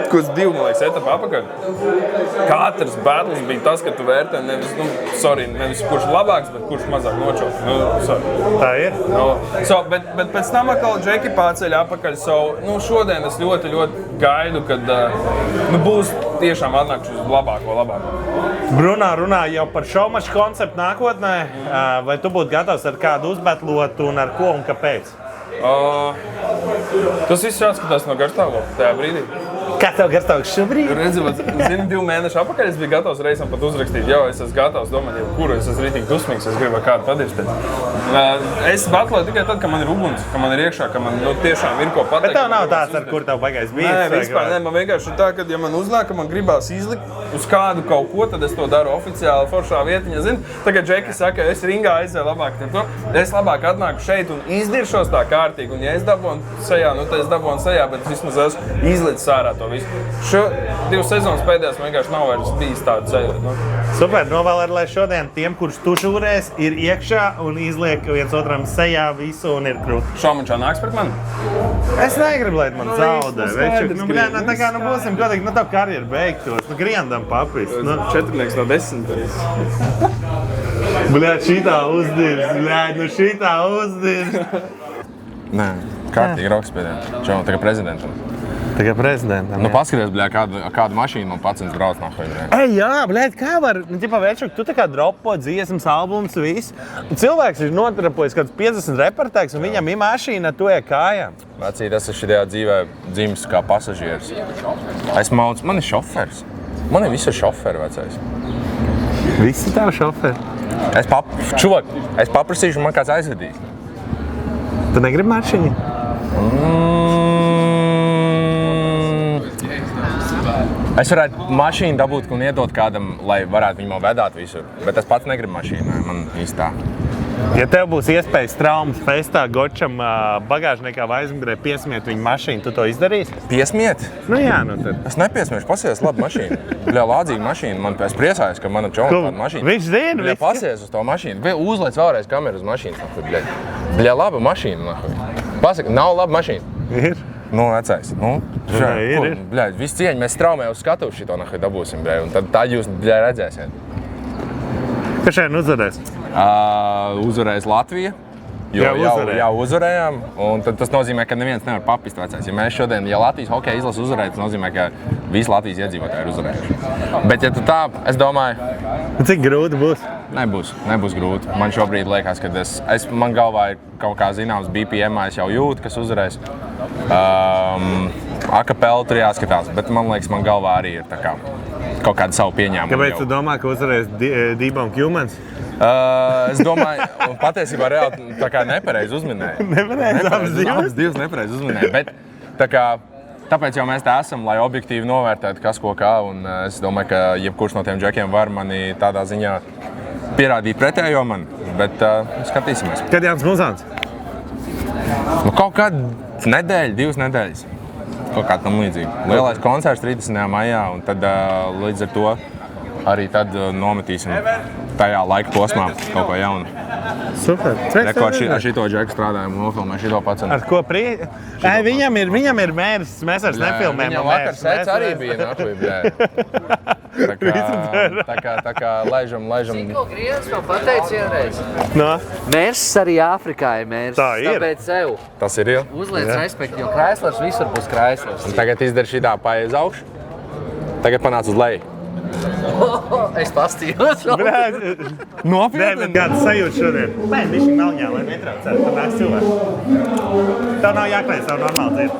kurš 2, man liekas, etapa apakaļ. Katrs battles bija tas, ka tu vērtē nevis kurš labāks, bet kurš mazāk nočauks. Tā ir. Bet pēc tam atkal Džeki pārceļ apakaļ savu. Šodien es ļoti, ļoti gaidu, kad būs tiešām atnākuši uz labāko. Brunā runā jau par šaumaču konceptu nākotnē. Vai tu būtu gatavs ar kādu uzbetlot un ar ko un kāpēc? Tas viss jāskatās no garstāvokļa tajā brīdī. Kā tev garstāvoklis šobrīd? Zini, 2 mēnešu apakaļ es biju gatavs reizam pat uzrakstīt, es esmu gatavs domāt, jebkuru, es esmu rītīgi dusmīgs, es gribu ar kādu padirstēt. Es batloju tikai tad, kad man ir uguns, ka man ir iekšā, ka man tiešām ir ko pateikt. Bet tev nav tāds, ar kur tev pagājis bijis? Nē, vispār, man vienkārši ir tā, ka ja man uznāk, ka man gribās izlikt uz kādu kaut ko, tad es to daru oficiāli foršā vietiņā, zini. Tagad Džeki saka, es ringā aizēju labāk ar to, es labāk atnāku šeit un izdiršos tā kārtīgi, un ja es dabonu sejā, tad es dabonu sejā, bet vismaz esmu izlicis ārā to visu. Šo 2 sezonas pēdējās vienkārši nav vairs bijis tāda ceļa. Super, novēlēt, lai šodien tiem, kurš tu žūrēs, ir iekšā un izliek viens otram sejā visu un ir krūti. Šaumačā nāks pret mani? Es negribu, lai man zaudē. Tā kā būsim godīgi, tā karjera beigtos. Griendam papis. 4 no 10. Bļāt, šitā uzdirs. Nē, kārtīgi rokspēdē. Čau, tā kā prezidentam. Tagad prezidentam. Paskaties, kādu mašīnu man pats brauc nākoja. Jā, bļēt, kā var, Večuk, tu tā kā dropo dziesmas, albums, viss. Un cilvēks ir notrapojis kāds 50 reportēks, un viņam ir mašīna, tu ej kājām. Vecī, tas ir šitajā dzīvē dzimis kā pasažieris. Man ir šoferis. Man ir visi šoferi, vecais. Visi tavi šoferi? Es paprasīšu, man kāds aizvedīs. Tu negribi mašīnu? Es varētu mašīnu dabūt un iedot kādam, lai varētu viņu vedāt visur. Bet es pats negribu mašīnu, man īsti tā. Ja tev būs iespēja Straumes festā Gočam bagāžniekā vai aizmugurē piesmiet viņu mašīnu, tu to izdarīsi? Piesmiet? Jā, tad. Es nepiesmiešu, pasies labu mašīnu. Bļā, lādzīga mašīna. Es priecājos, ka mana čoma tāda mašīna. Viņš zina, bļā, pasies uz to mašīnu. Uzliec vēlreiz kameru uz mašīnas. Bļā, laba mašīna. Pasaka, nav laba mašīna. Ir. Vecais. Ir. Bļā, visu cieņu mēs Straumē uz skatuvu šito dabūsim, bļā, un tad jūs, bļā, redzēsiet. Kas šeit uzvarēs? Uzvarēs Latvija. Jau uzvarējām, un tas nozīmē, ka neviens nevar papist vecais. Ja mēs šodien, ja Latvijas hokeja izlase uzvarēja, tas nozīmē, ka visi Latvijas iedzīvotāji ir uzvarējuši. Bet ja tu tā, es domāju... Cik grūti būs? Nebūs grūti. Man šobrīd liekas, ka man galvā ir kaut kā zināms BPM, es jau jūtu, kas uzvarēs. Akapela tur jāskatās, bet man liekas, man galvā arī ir tā kā kaut kāda savu pieņēmumu. Kāpēc tu domā, ka uzvarēs Dība un Kjūmans? Es domāju, un patiesībā reāli tā kā nepareizi uzminēju. Abas divas nepareizi uzminēju, bet tāpēc jau mēs tā esam, lai objektīvi novērtētu kas ko kā, un es domāju, ka jebkurš no tiem džekiem var mani tādā ziņā pierādīt pretējo man, bet skatīsimies. Kad Jānis Muzāns? Nu, kaut kādu nedēļu, 2 nedēļas. Kaut kā tam līdzīgi. Lielais koncerts 30. maijā, un tad līdz ar to arī tad nometīsim tajā laika posmā kaut ko jaunu. Super. Ar šito džeku strādājam, nofilmēju šito pacenu. Ar ko priek? Viņam ir mērķis, mēs vairs nefilmējam. Viņam vakar sēdz arī bija naklība. Tā kā laižam. Zini, ko Grievis man pateica vienreiz? No? Mērsis arī Āfrikā ir mērsis. Tā ir. Tāpēc sev Tas ir jau. uzliec respektu, jo Kraislers visur būs Kraislers. Un tagad izdara šitā paie uz augšu. Tagad panāc uz leju. Es pastījos. Nopietni? Kāda sajūta šodien? Nē, bišķi malņā, lai netraucētu, tur nāks cilvēki. Tev nav jāklējas, tev normāli dzird.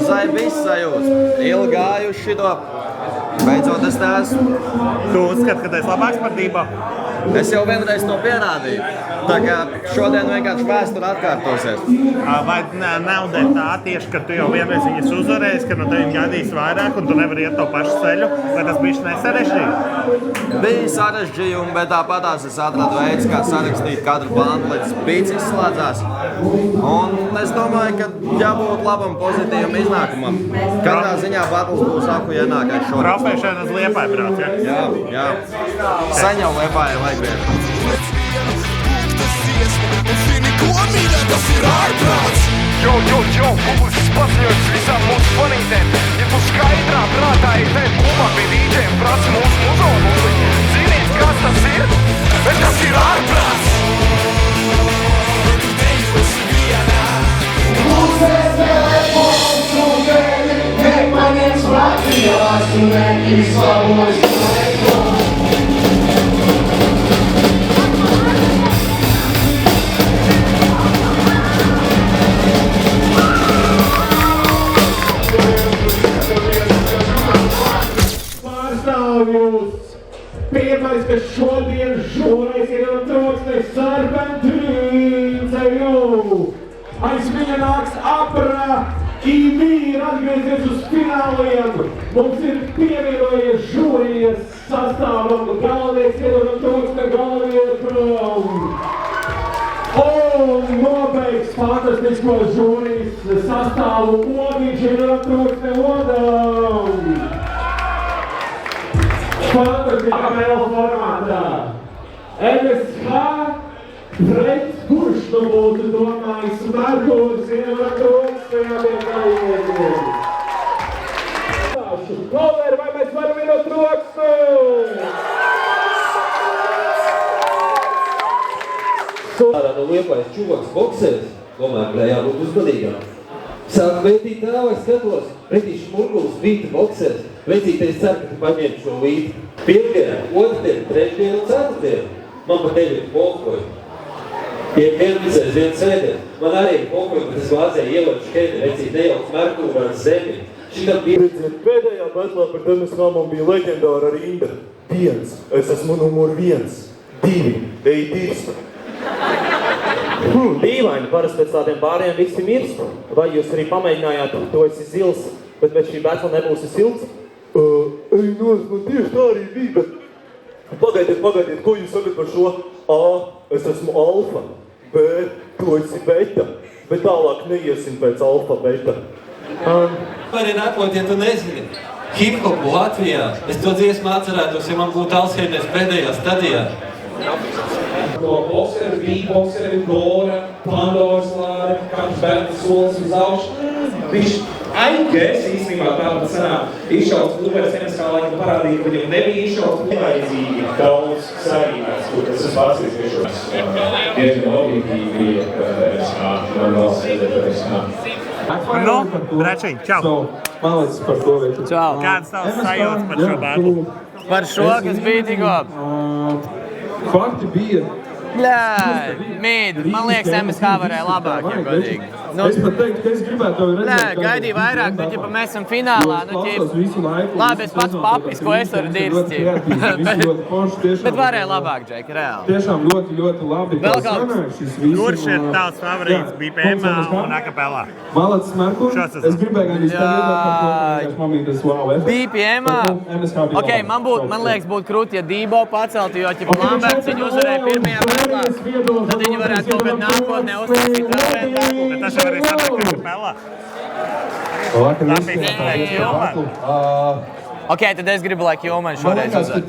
Zai viss sajūta. Ilgi gājuši šito. Beidzot es te esmu. Tu uzskati, ka tu esi labāks par Dībo? Es jau vienreiz to pierādīju. Tā kā šodien vienkārši vēsture atkārtosies. Vai nav dēļ tā tieši, ka tu jau vienreiz viņas uzvarēsi, ka no tevim gaidīs vairāk un tu nevari iet to pašu ceļu? Vai tas bišķi nesarežģīja? Bija sarežģījumi, bet tāpatās es atradu veids, kā sarakstīt katru bandu, līdz bīts izslēdzās. Un es domāju, ka jābūt labam pozitīvam iznākumam. Katrā ziņā battles būs aku ienākais šodien. Profēšana uz Liepāju brauc, ja? Jā. Sen jau Liepāju vajag vien. Jo, publisks paziņojums visām mūsu fanītēm. Ja tu skaidrā prātā ir tev kumā pie dīdžiem, prasa mūsu muzonu. Ziniet, kas tas ir? Bet tas ir ārprāts! Mūsēs telefons un gēļi, nek manies Latvijās un nek izslavojas telefons. Pirmais, kas šodien šoreiz ir troksnis Serpentīns, aiz viņa nāks Abra, IV ir atgriezies uz fināliem. Mums ir pievienojies žūrijas sastāvam, galvenieks iedodam troksni galveniekam. Un nobeigs fantastisko žūrijas sastāvu Odiņš iedodam troksni Odam. Fantastiskā formātā. MSH pret kurš nu būtu domājis Markūrs iedod troksni abiem galveniekiem. Kolēri, vai mēs varam iedot troksni? Ārā no Liepājas čuvaks bokseris, domāju, ka jābūt uzmanīgām. Sāk vērtīt tālāk skatos, pretī Šmurguls vīta bokseris. Vecītais cer, ka tu paņem šo vīti. Pirmdienā, otrdien, trešdien un ceturtdien. Man pa tevi ir pokoju. Ja vienmizēs, viens sēdien, man arī ir pokoju, bet es vāzēju ievadu škēdi, vecīt nejauks Merkūru ar zemi. Šitam bija... Pēdējā betlā par MSH man bija leģendāra rinda. 1. Es esmu numur 1. 2. Ej dirst. Dīvaini, parasti pēc tādiem pāriem visi mirst. Vai jūs arī pamēģinājāt, tu esi zils, bet pēc šī betla nebūsi silts? Ej, man tieši tā arī bija, bet... Pagaidiet, ko jūs sakat par šo? A, es esmu alfa. B, tu esi beta. Bet tālāk neiesim pēc alfa, beta. Vari rakot, ja tu nezini. Hip-hopu Latvijā. Es to dziesmu atcerētos, ja man būtu Alzheimers pēdējā stadijā. No bokseri, beatbokseri, Gora, Pandoras lāde, katrs bērns solis uz augšu. Viņš aigēs īstenībā tāda sanāk. Izšauts Kluberis MSK laikam parādīja, ka viņam nebija izšauts nevajadzīgi daudz sarīmēs, kur tas ir pārsīsiešos. Diezgan objektīvi bija MSK, man valsts iedēta MSK. Nu, Brečiņ, čau! Man liekas par to vietu. Čau! Kāds tavs sajūtas par šo batlu? Par šo, kas bija tikko? Fakti bija Man liekas, MSH varēja labāk, ja godīgi. Es pat teiktu, ka es gribētu tevi redzēt. Gaidīju vairāk, bet, ja mēs esam finālā, labi, es pats papis, ko es varu dirst, bet varēja labāk, Džek, reāli. Tiešām ļoti labi. Kurš ir tavs favorīts BPM un akapelā? Malacis Merkur, es gribēju gan izpēdēt par BPM, ok, man liekas būtu krūti, ja Dībo paceltu, jo, ja Lamberts viņu uzvarēja pirmajā betlā, tad viņi varētu kaut kad nākotnē uztaisīt vēl vien tāku. Bet tas jau arī sanāk akapelā. Tāpēc uzvarēja Kjūman. Ok, tad es gribu, lai Kjūman šoreiz uzvar.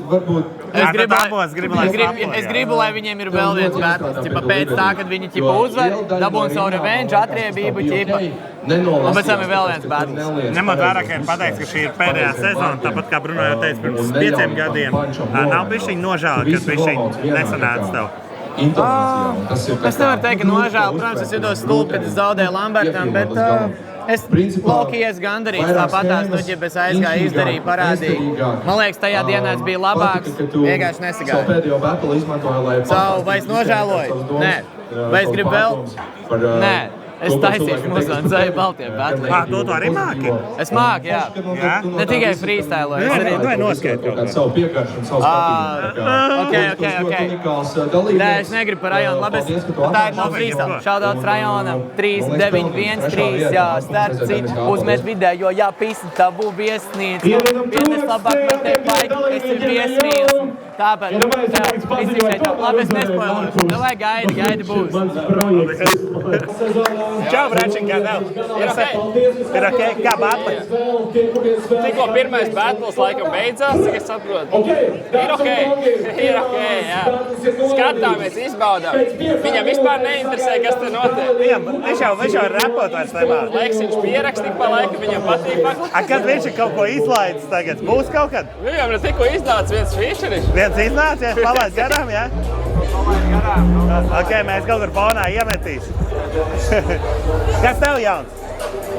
Es gribu, lai viņiem ir vēl viens battles. Pēc tā, kad viņi uzvar, dabūn savu revenge, atriebību, un pēc tam ir vēl viens battles. Ņemot vērā, ka ir pateikts, ka šī ir pēdējā sezona, tāpat kā Bruno jau teica pirms 5 gadiem, nav bišķiņ nožēla, kad bišķiņ nesanāca tev. Es nevaru teikt, ka nožēlu. Protams, es jutos stulbi, kad es zaudēju Lambertam, bet es esmu gandarīts tāpatās, ja es aizgāju, izdarīju, parādīju. Man liekas, tajā dienā es biju labāks, vienkārši nesagāju. Vai es nožēloju? Nē. Vai es gribu vēl? Nē. Es taisīšu mūsdienu zēju baltiem batliem. To tu arī māki? Es māku, jā. Ne tikai freestyloju. Tu vai noskaidri kaut Ok. Nē, es negribu par rajonu. Labi, tā ir no freestyle. Shoutouts rajonam. 3, 9, 1, 3, jā, starp citu. Uzmet vidējo, jā, pisi tavu viesnīcu. Vienes labāk metē paiki, es ir viesnīcu. Tāpēc, labi, es nespoilošu. Vai gaidi būs. Čau, Bračiņ, kā tev? Ir ok? Kā batli? Tikko pirmais battles laikam beidzās, cik es saprotu. Ir ok, jā. Skatāmies, izbaudām. Viņam vispār neinteresē, kas te notiek. Viņš jau ir repot vairs nemāk. Liekas, viņš pierakst pa laikam, viņam patīk paklāt. Kad viņš ir kaut ko izlaidis tagad? Būs kaut kad? Viņam tikko iznāca viens featuris. Viens iznāca, ja? Palaid garām, jā? Ok, mēs kaut kur fonā iemetīs. Kas tev jauns?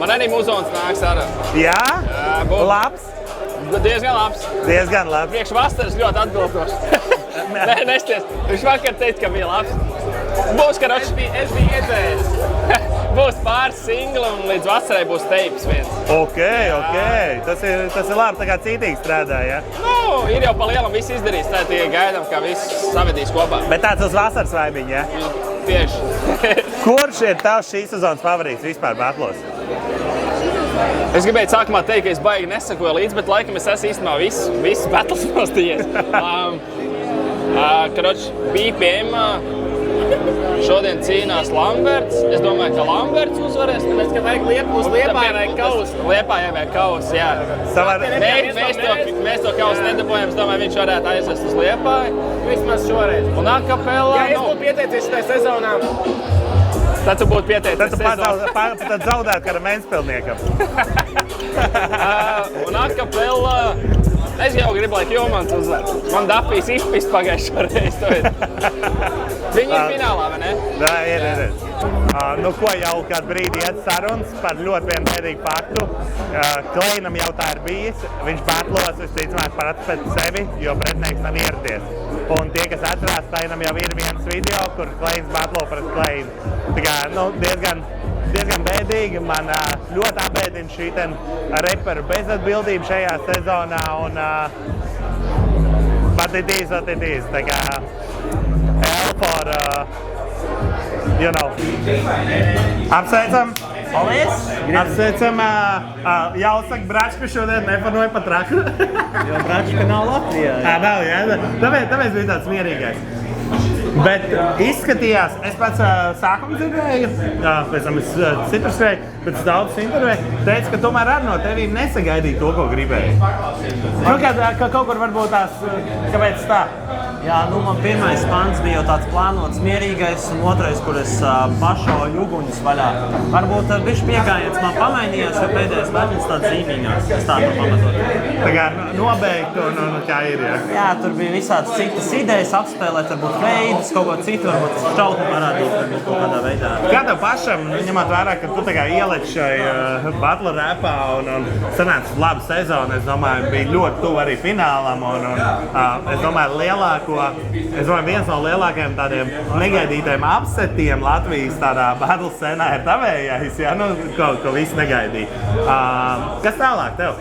Man arī muzons nāks ārā. Jā? Labs? Diezgan labs. Diezgan labs. Priekš vasaras ļoti atbildošs. Nē, nesties. Viņš vakar teica, ka bija labs. Būs, ka es biju iedzējis. Būs pāris singli un līdz vasarai būs teips viens. Ok. Tas ir labi, tā kā cītīgi strādā, ja? Ir jau pa lielam viss izdarīts, tā tikai gaidām, ka viss savedīs kopā. Bet tāds uz vasaras vaibiņu, ja? Tieši. Kurš ir tavs šīs sezonas favorīts vispār batlos? Es gribēju sākumā teikt, ka es baigi nesakoju līdzi, bet laikam es esmu īstenībā viss battles nostījies. Karoč, BPM šodien cīnās Lamberts. Es domāju, ka Lamberts uzvarēs. Tāpēc, ka vajag Liepāja vajag kausu. Liepājai vajag kausu, jā. Mēs to kausu nedabojam. Es domāju, viņš varētu aizvest uz Liepāju. Vismaz šoreiz. Un akapelā... Ja es būtu pieteicies šitai sezonā, tad tu būtu pieteicies sezonā. Tad zaudētu kādam Ventspilniekam. Un akapelā... Es jau gribu, lai Kjūmans uzvar. Man Dafijs izpist pagājušo reizi. Viņi ir finālā, vai ne? Jā, ir. Nu, ko jau kādu brīdi iet sarunas par ļoti vienu bēdīgu faktu. Kleinam jau tā ir bijis. Viņš batlos, visticamāk, par atpēc sevi, jo pretinieks nav ieradies. Un tie, kas atcerās, Kleinam jau ir viens video, kur Kleins batlo pret Kleinu. Tā kā, diezgan bēdīgi. Man ļoti apbēdina šī reperu bezatbildība šajā sezonā. Un, but it is. Tā kā L for, Apsveicam! Paldies! Apsveicam! Jāsaka, Bračka šodien nefarnoja pa traku. Jo Bračka nav Latvijā. Nav, jā. Tāpēc bija tāds mierīgais. Bet izskatījās, es pats sākumu dzirdēju, pēc tam es citus vēju, pēc daudz intervēju, teicu, ka tomēr ar no tevīm nesagaidīja to, ko gribēju. Ka kaut kur varbūt tās, kāpēc tā? Jā, man pirmais pants bija jau tāds plānots mierīgais, un otrais, kur es pašauju uguņus vaļā. Varbūt bišķi piegājiens man pamainījās, jo pēdējais battles tāds zīmīgāks, es tā pamatot. Tā kā nobeigt un kā ir, jā? Jā, tur bija visādas citas idejas apspēlēt, varbūt veidus, kaut ko citu, varbūt šķautni parādīt, varbūt kaut kādā veidā. Kā tev pašam, ņemot vērā, ka tu tā kā ieliec šai battle rapā un sanāca laba sezona, es domāju, bija ļoti tuvu arī finālam un es domāju, lielāko jo es domāju, viens no lielākajiem tādiem negaidītajiem upsetiem Latvijas tādā battle scenā ir tavējais, ja? Nu, ko visi negaidīja. Kas tālāk tev?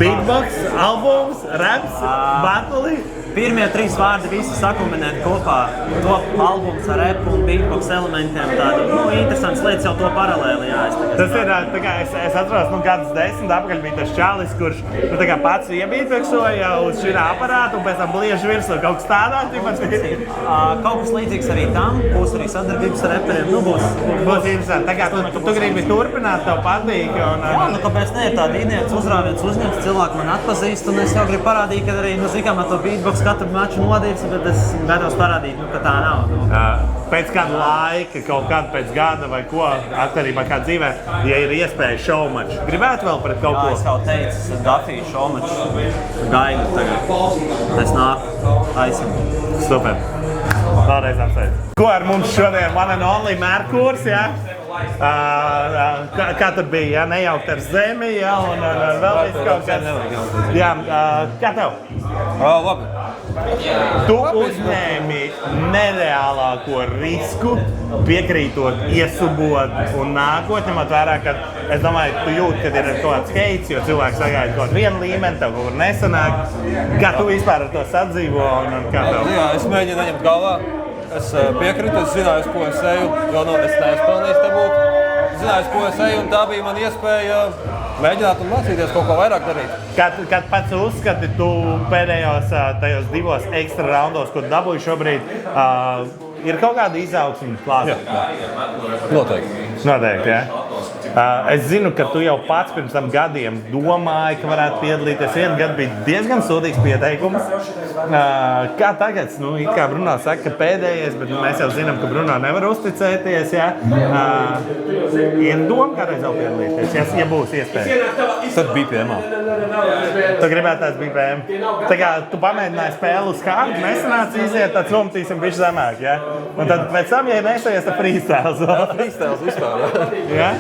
Beatbox, albums, raps, battle? Pirmie 3 vārdi visi sakumbinēti kopā. To albums ar rapu un beatbox elementiem. Tāda, interesants lietas jau to paralēli jāiztaka. Tas ir, tā kā es atceros, gadus 10 apakaļ bija tas čalis, kurš tā kā pats iebītbeksoja uz šī aparātu un pēc tam blieži virsū kaut kas tāds. Kaut kas līdzīgs arī tam. Būs arī sadarbības ar reperiem. Būs interesanti. Tā kā tu gribi turpināt, tev patīk. Jā, kāpēc ne? Ir tāda ideja, uzrāviens uzņemts, cilvēki man atpazīst un es jau gribu parādīt, ka arī, zinām, ar to beatbox katru maču nodīvs, bet es gados parādīt, ka tā nav. Pēc kāda laika, kaut kāda pēc gada vai ko, atkarībā kā dzīvē, ja ir iespēja šaumaču, gribētu vēl pret kaut ko? Jā, es jau teicu, Dafija šaumaču gaidu tagad. Es nāku, aisim. Super. Vēlreiz apsveicu. Ko ar mums šodien one and only Merkurs, ja? Kā tur bija, ja? Nejaukt ar zemi, ja? Un vēl viss kaut kas. Jā, kā tev? Labi. Tu uzņēmi nereālāko risku, piekrītot, iesubot un nākot, ņemot vērā, ka es domāju, tu jūti, kad ir kaut kāds heits, jo cilvēks sagaida kaut vienu līmeni, tev kaut kur nesanāk. Kā tu vispār ar to sadzīvo un kā tev? Jā, es mēģinu neņemt galvā. Es piekrītu, es zināju, ko es eju, jo es neesmu pelnījis te būt. Es zināju, ko es eju, un tā bija man iespēja mēģināt un mācīties kaut ko vairāk darīt. Kad pats uzskati, tu pēdējos tajos 2 ekstra raundos, ko dabūji šobrīd, ir kaut kāda izaugsme klāta? Noteikti. Noteikti, jā. Es zinu, ka tu jau pats pirms tam gadiem domāji, ka varētu piedalīties. Vienu gadu bija diezgan sūdīgs pieteikums. Kā tagad? It kā Bruno saka, ka pēdējais, bet mēs jau zinām, ka Bruno nevar uzticēties. Ja? Ir doma kādreiz vēl piedalīties, ja būs iespēja. Tad BPM. Tu gribētu tās BPM. Tā kā tu pamēģināji spēli uz kārtu, nesanāca iziet, tad nometīsim bišķi zemāk. Ja? Un tad pēc tam, ja nesaies, tad freestyles. Freestyles vispār. Ja?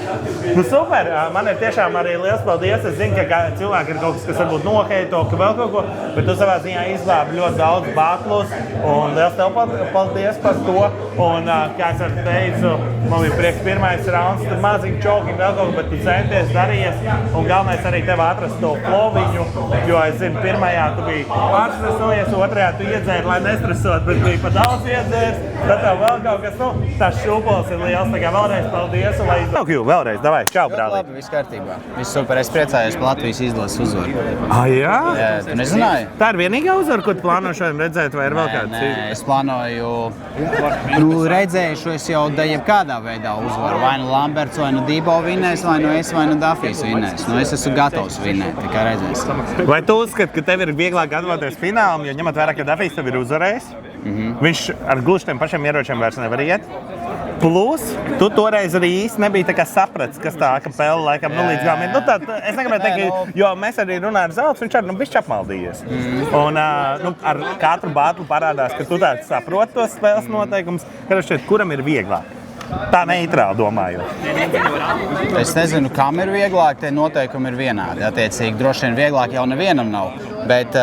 Super, man ir tiešām arī liels paldies. Es zinu, ka cilvēki ir kaut kas varbūt noheito, ka vēl kaut ko, bet tu savā ziņā izglābi ļoti daudz batlus. Un liels tev paldies par to. Un, kā es arī teicu, man bija prieks pirmais rauns, tad mazīgi čoki vēl kaut ko, bet tu centies, darījies. Un galvenais arī tev atrast to floviņu, jo es zinu, pirmajā tu biji pārstresojies, otrajā tu iedzēri, lai nestresot, bet bija pa daudz iedzērs. Tad tev vēl kaut kas, tas šūpols ir liels. Tā kā vēlreiz paldies un lai izdevu. Vēlreiz, davai, čau, brālī. Labi, viss kārtībā. Viss super. Es priecājos par Latvijas izlases uzvaru. Jā? Jā, tu nezināji? Tā ir vienīgā uzvara, ko tu plāno šodien redzēt, vai ir vēl kāds? Nē, es plānoju, redzējuši es jau jebkādā veidā uzvaru. Vai nu Lamberts, vai nu Dībo vinnēs, vai nu es, vai nu Dafijs vinnēs. Es esmu gatavs vinnēt, tikai redzēsim. Vai tu uzskati, ka tev ir vieglāk gatavoties finālam, jo ņemot vērā, ka Dafijs tev ir uzvarējis? Viņš ar gluži tiem pašiem ieročiem vairs nevar iet? Plus, tu toreiz arī īsti nebija tā kā sapratis, kas tā akapela laikam līdz galam ir. Es negribētu teikt, jo mēs arī runājam ar Zelts, viņš arī bišķi apmaldījies. Un ar katru batlu parādās, ka tu tāds saproti tos spēles noteikumus, ka šķiet, kuram ir vieglāk. Tā neitrāli domājot. Es nezinu, kam ir vieglāk, tie noteikumi ir vienādi. Attiecīgi, droši vien vieglāk jau nevienam nav. Bet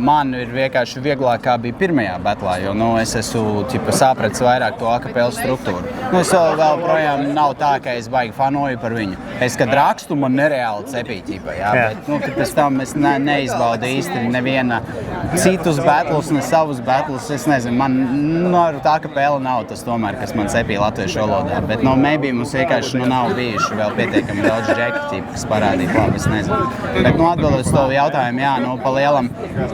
man ir vienkārši vieglāk, kā bija pirmajā batlā, jo es esmu sapratis vairāk to akapelas struktūru. Es vēl projām nav tā, ka es baigi fanoju par viņu. Es, kad rakstu, man nereāli cepīķība, bet pēc tam es neizbaudu īsti neviena citus batlus, ne savus batlus. Es nezinu, man ar tā akapela nav tas tomēr, kas man cepīja latviešu valodā. Bet maybe mums vienkārši nav bijuši vēl pietiekami daudz džeki, kas parādīja labi, es nezinu. Bet atbildot uz to jautājumu, jā, pa lielam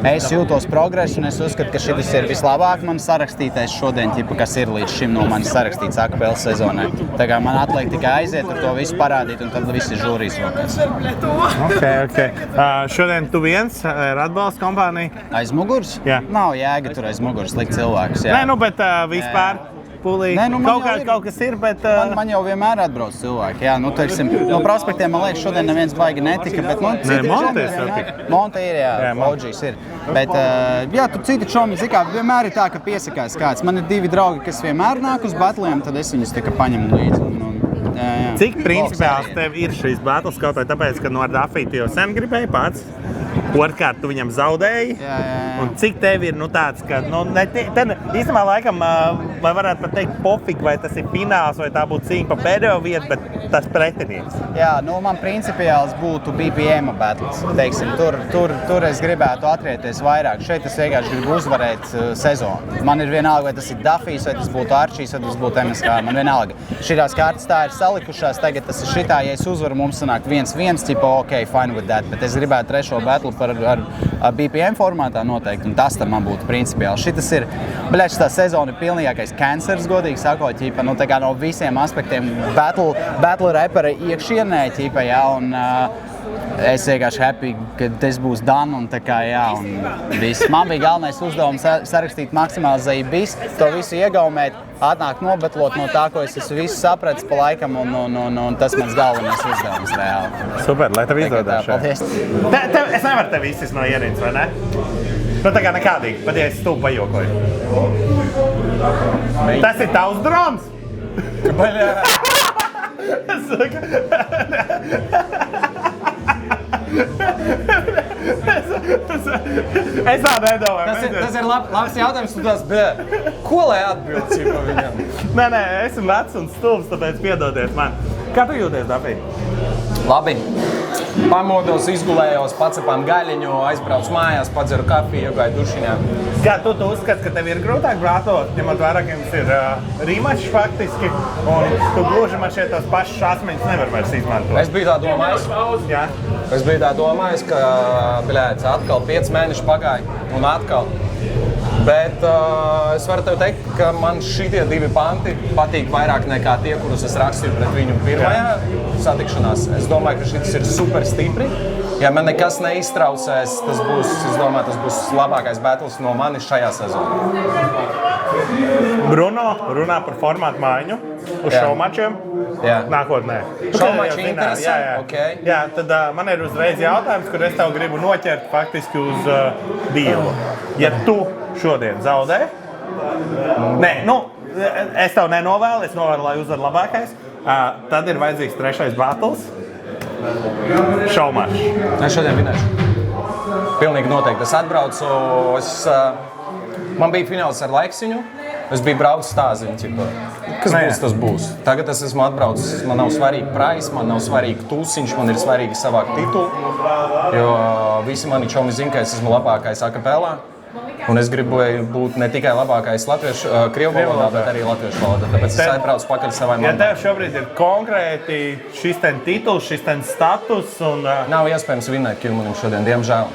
es jūtos progresu un es uzskatu, ka šis ir vislabāk man sarakstītais šodien, kas ir līdz šim no manis sarakstīts akapelas sezonai. Tā kā man atliek tikai aiziet ar to visu parādīt un tad viss ir žūrijas rokās. Okay. Šodien tu viens ar atbalsta kompāniju? Aiz muguras? Jā. Nav jēga tur aiz muguras likt cilvēkus. Jā. Nē, bet vispār. Pulī. Nē, kaut kas ir, bet... Man jau vienmēr atbrauc cilvēki, jā. Teiksim, no prospektiem, man liekas, šodien neviens baigi netika, bet... Monte ir, jā, OGs ir. Bet, jā, tur citi čomi, vienmēr ir tā, ka piesakās kāds. Man ir 2 draugi, kas vienmēr nāk uz batliem, tad es viņus tika paņemu līdzi. Cik principiāls tev ir šīs battles kaut vai tāpēc, ka no ar Dafiju tu jau sen gribēji pats? Otrkārt, tu viņam zaudēji. Un cik tev ir tāds, ka, īstenībā laikam, vai varētu pat teikt pofīgi, vai tas ir fināls, vai tā būtu cīņa pa pēdējo vietu, bet tas pretinieks. Jā, man principiāls būtu BPM battles. Teiksim, tur es gribētu atrieties vairāk. Šeit es vienkārši gribu uzvarēt sezonu. Man ir vienalga, vai tas ir Dafijs, vai tas būtu Arčijs, vai tas būtu MSK. Man vienalga. Šitās kārtas tā ir salikušās, tagad tas ir šitā, ja es uzvaru, mums sanāk 1-1, tipa, ok, fine with that, bet es gribētu trešo battle ar BPM formātā noteikti, un tas tam man būtu principiāli. Šitas ir, tā sezona ir pilnīgākais cancers, godīgi sakot, ķipa, tā kā no visiem aspektiem battle rapera iekšienē, ķipa, jā, un es vienkārši happy, ka tas būs done, un tā kā, jā, un viss. Man bija galvenais uzdevums sarakstīt maksimāli zaibis, to visu iegaumēt, atnāk nobetlot no tā, ko es esmu visu sapratis pa laikam, un tas mans galvenais uzdevums reāli. Super, lai tev izdodas šeit. Paldies. Es nevaru tev izsist no ierīnas, vai ne? Tā kā nekādīgi, pat ja es stūpu pajokoju. Tas ir tavs drons? Es tā nedomāju. Tas ir labs jautājums, un tas bija, ko lai atbildi par viņam? Nē, esmu vecs un stulbs, tāpēc piedodiet man. Kā tu jūties, Dafī? Labi. Pamodos, izgulējos, pacepām gaļiņu, aizbraucu mājās, padzeru kafiju, iegāju dušiņā. Kā tu uzskati, ka tev ir grūtāk brātot, ņemot vērā, ka jums ir rīmačs faktiski, un tu gluži man šeit tos pašus asmeņus nevar vairs izmantot? Es biju tā domājis. Jā. Es biju tā domājis, ka, atkal 5 mēneši pagāja, un atkal. Bet es varu tev teikt, ka man šitie 2 panti patīk vairāk nekā tie, kurus es rakstīju pret viņu pirmajā satikšanās. Es domāju, ka šis ir super stipri. Ja man nekas neiztraucēs, tas būs labākais battles no manis šajā sezonā. Bruno runā par formātu maiņu uz šovmačiem nākotnē. Šovmači interesē? Okay. Jā, tad man ir uzreiz jautājums, kur es tev gribu noķert faktiski uz dīlu. Ja tu šodien zaudē, es tev nenovēlu, es novēlu, lai uzvar labākais, tad ir vajadzīgs trešais battles. Šovmačs. Es šodien vinēšu. Pilnīgi noteikti. Es atbraucu, man bija fināls ar Leksiņu, es biju braucis stāziņu, kas būs, tas būs. Tagad es esmu atbraucis, man nav svarīgi price, man nav svarīgi tūsiņš, man ir svarīgi savākt titulu, jo visi mani čomi zina, ka es esmu labākais akapelā. Un es gribēju būt ne tikai labākais krievu valodā, bet arī latviešu valodā. Tāpēc es atbraucu pakaļ savai mandai. Ja tev šobrīd ir konkrēti šis ten tituls, šis ten status un... Nav iespējams vinēt Kilmanim šodien, diemžēl.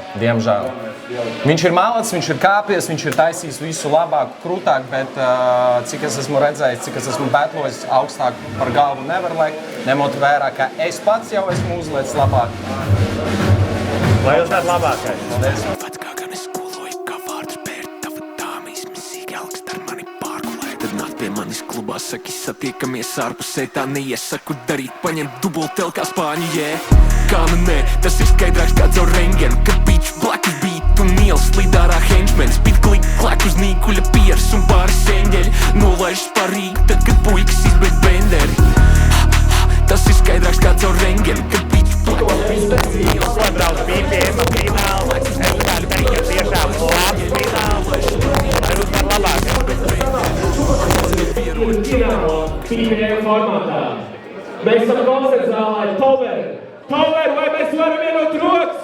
Viņš ir malacis, viņš ir kāpies, viņš ir taisījis visu labāku, krūtāk, bet cik es esmu redzējis, cik es esmu batlojis, augstāk par galvu nevar lekt, ņemot vērā, ka es pats jau esmu uzliecis labāk. Lai jūs esat labākais. Paldies. Pie manis klubā saki, satiekamies ārpusē, tā neiesaku darīt, paņemt dubultel kā spāņu, Kā nu nē, tas ir skaidrāks kā caur rengenu, kad biču blakus beat un Niels slidārā henchmens, pit klik, klak uz nīkuļa piers un pāris eņģeļi, nolaižas par Rīgu, tad, kad puikas izbeidz benderi. Tas ir skaidrāks kā caur rengenu, kad biču blakus beat un Niels. Brauc BPM fināls, es kādu teikt, ka tiešām labs fināls, lai uzvar labākais. BPM formātā. Mēs esam koncerts zālē Tover, vai mēs varam vienot rokas?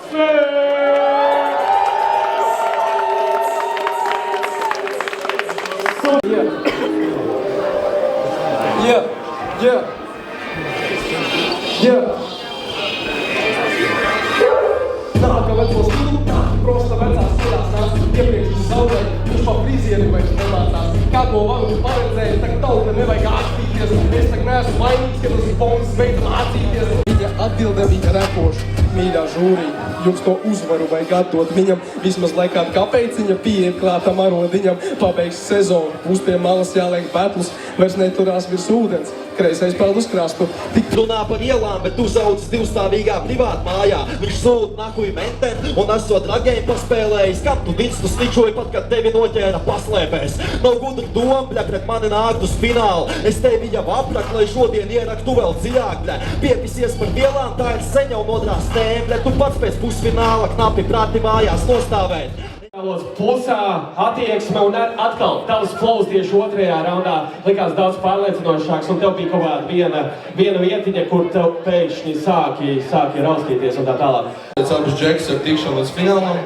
Nāka veco stilu, prosta vecās stilās nāc, iepriekš uz zaudē, viņš pa frizieri vairs nemācās. Kā to varu paredzēju, tak tauta nevajag ākstīties, es tak neesmu vainīgs, ka tas sponsors beidz mācīties. Viņa atbilde viņa repošu, mīļā žūrī, jums to uzvaru vajag atdot viņam, vismaz lai kādu kapeiciņa pieeja klātam arodiņam, pabeigs sezonu, būs pie malas jāliek battles, vairs neturās virs ūdens. Kreisais peld uz krastu. Tik runā par ielām, bet uzaudzis divstāvīgā privāta mājā. Viņš sūta nakuju menten un esot ragēju paspēlējis. Kad tu vids tu sničoji pat, kad tevi noķēra paslēpēs. Nav gudra doma, bļa, pret mani nākt uz finālu. Es tevi jau aprak, lai šodien ieraktu vēl dziļāk, bļa. Piepisies par vielām, tā ir sen jau nodrās nē, tu pats pēc pusfināla knapi prati mājās nostāvēt. Plusā attieksme un atkal tavs flows tieši otrajā raundā likās daudz pārliecinošāks un tev bija kaut kāda viena vietiņa, kur tev pēkšņi sāki raustīties un tā tālāk. Abas džekas ar tikšanu līdz finālam,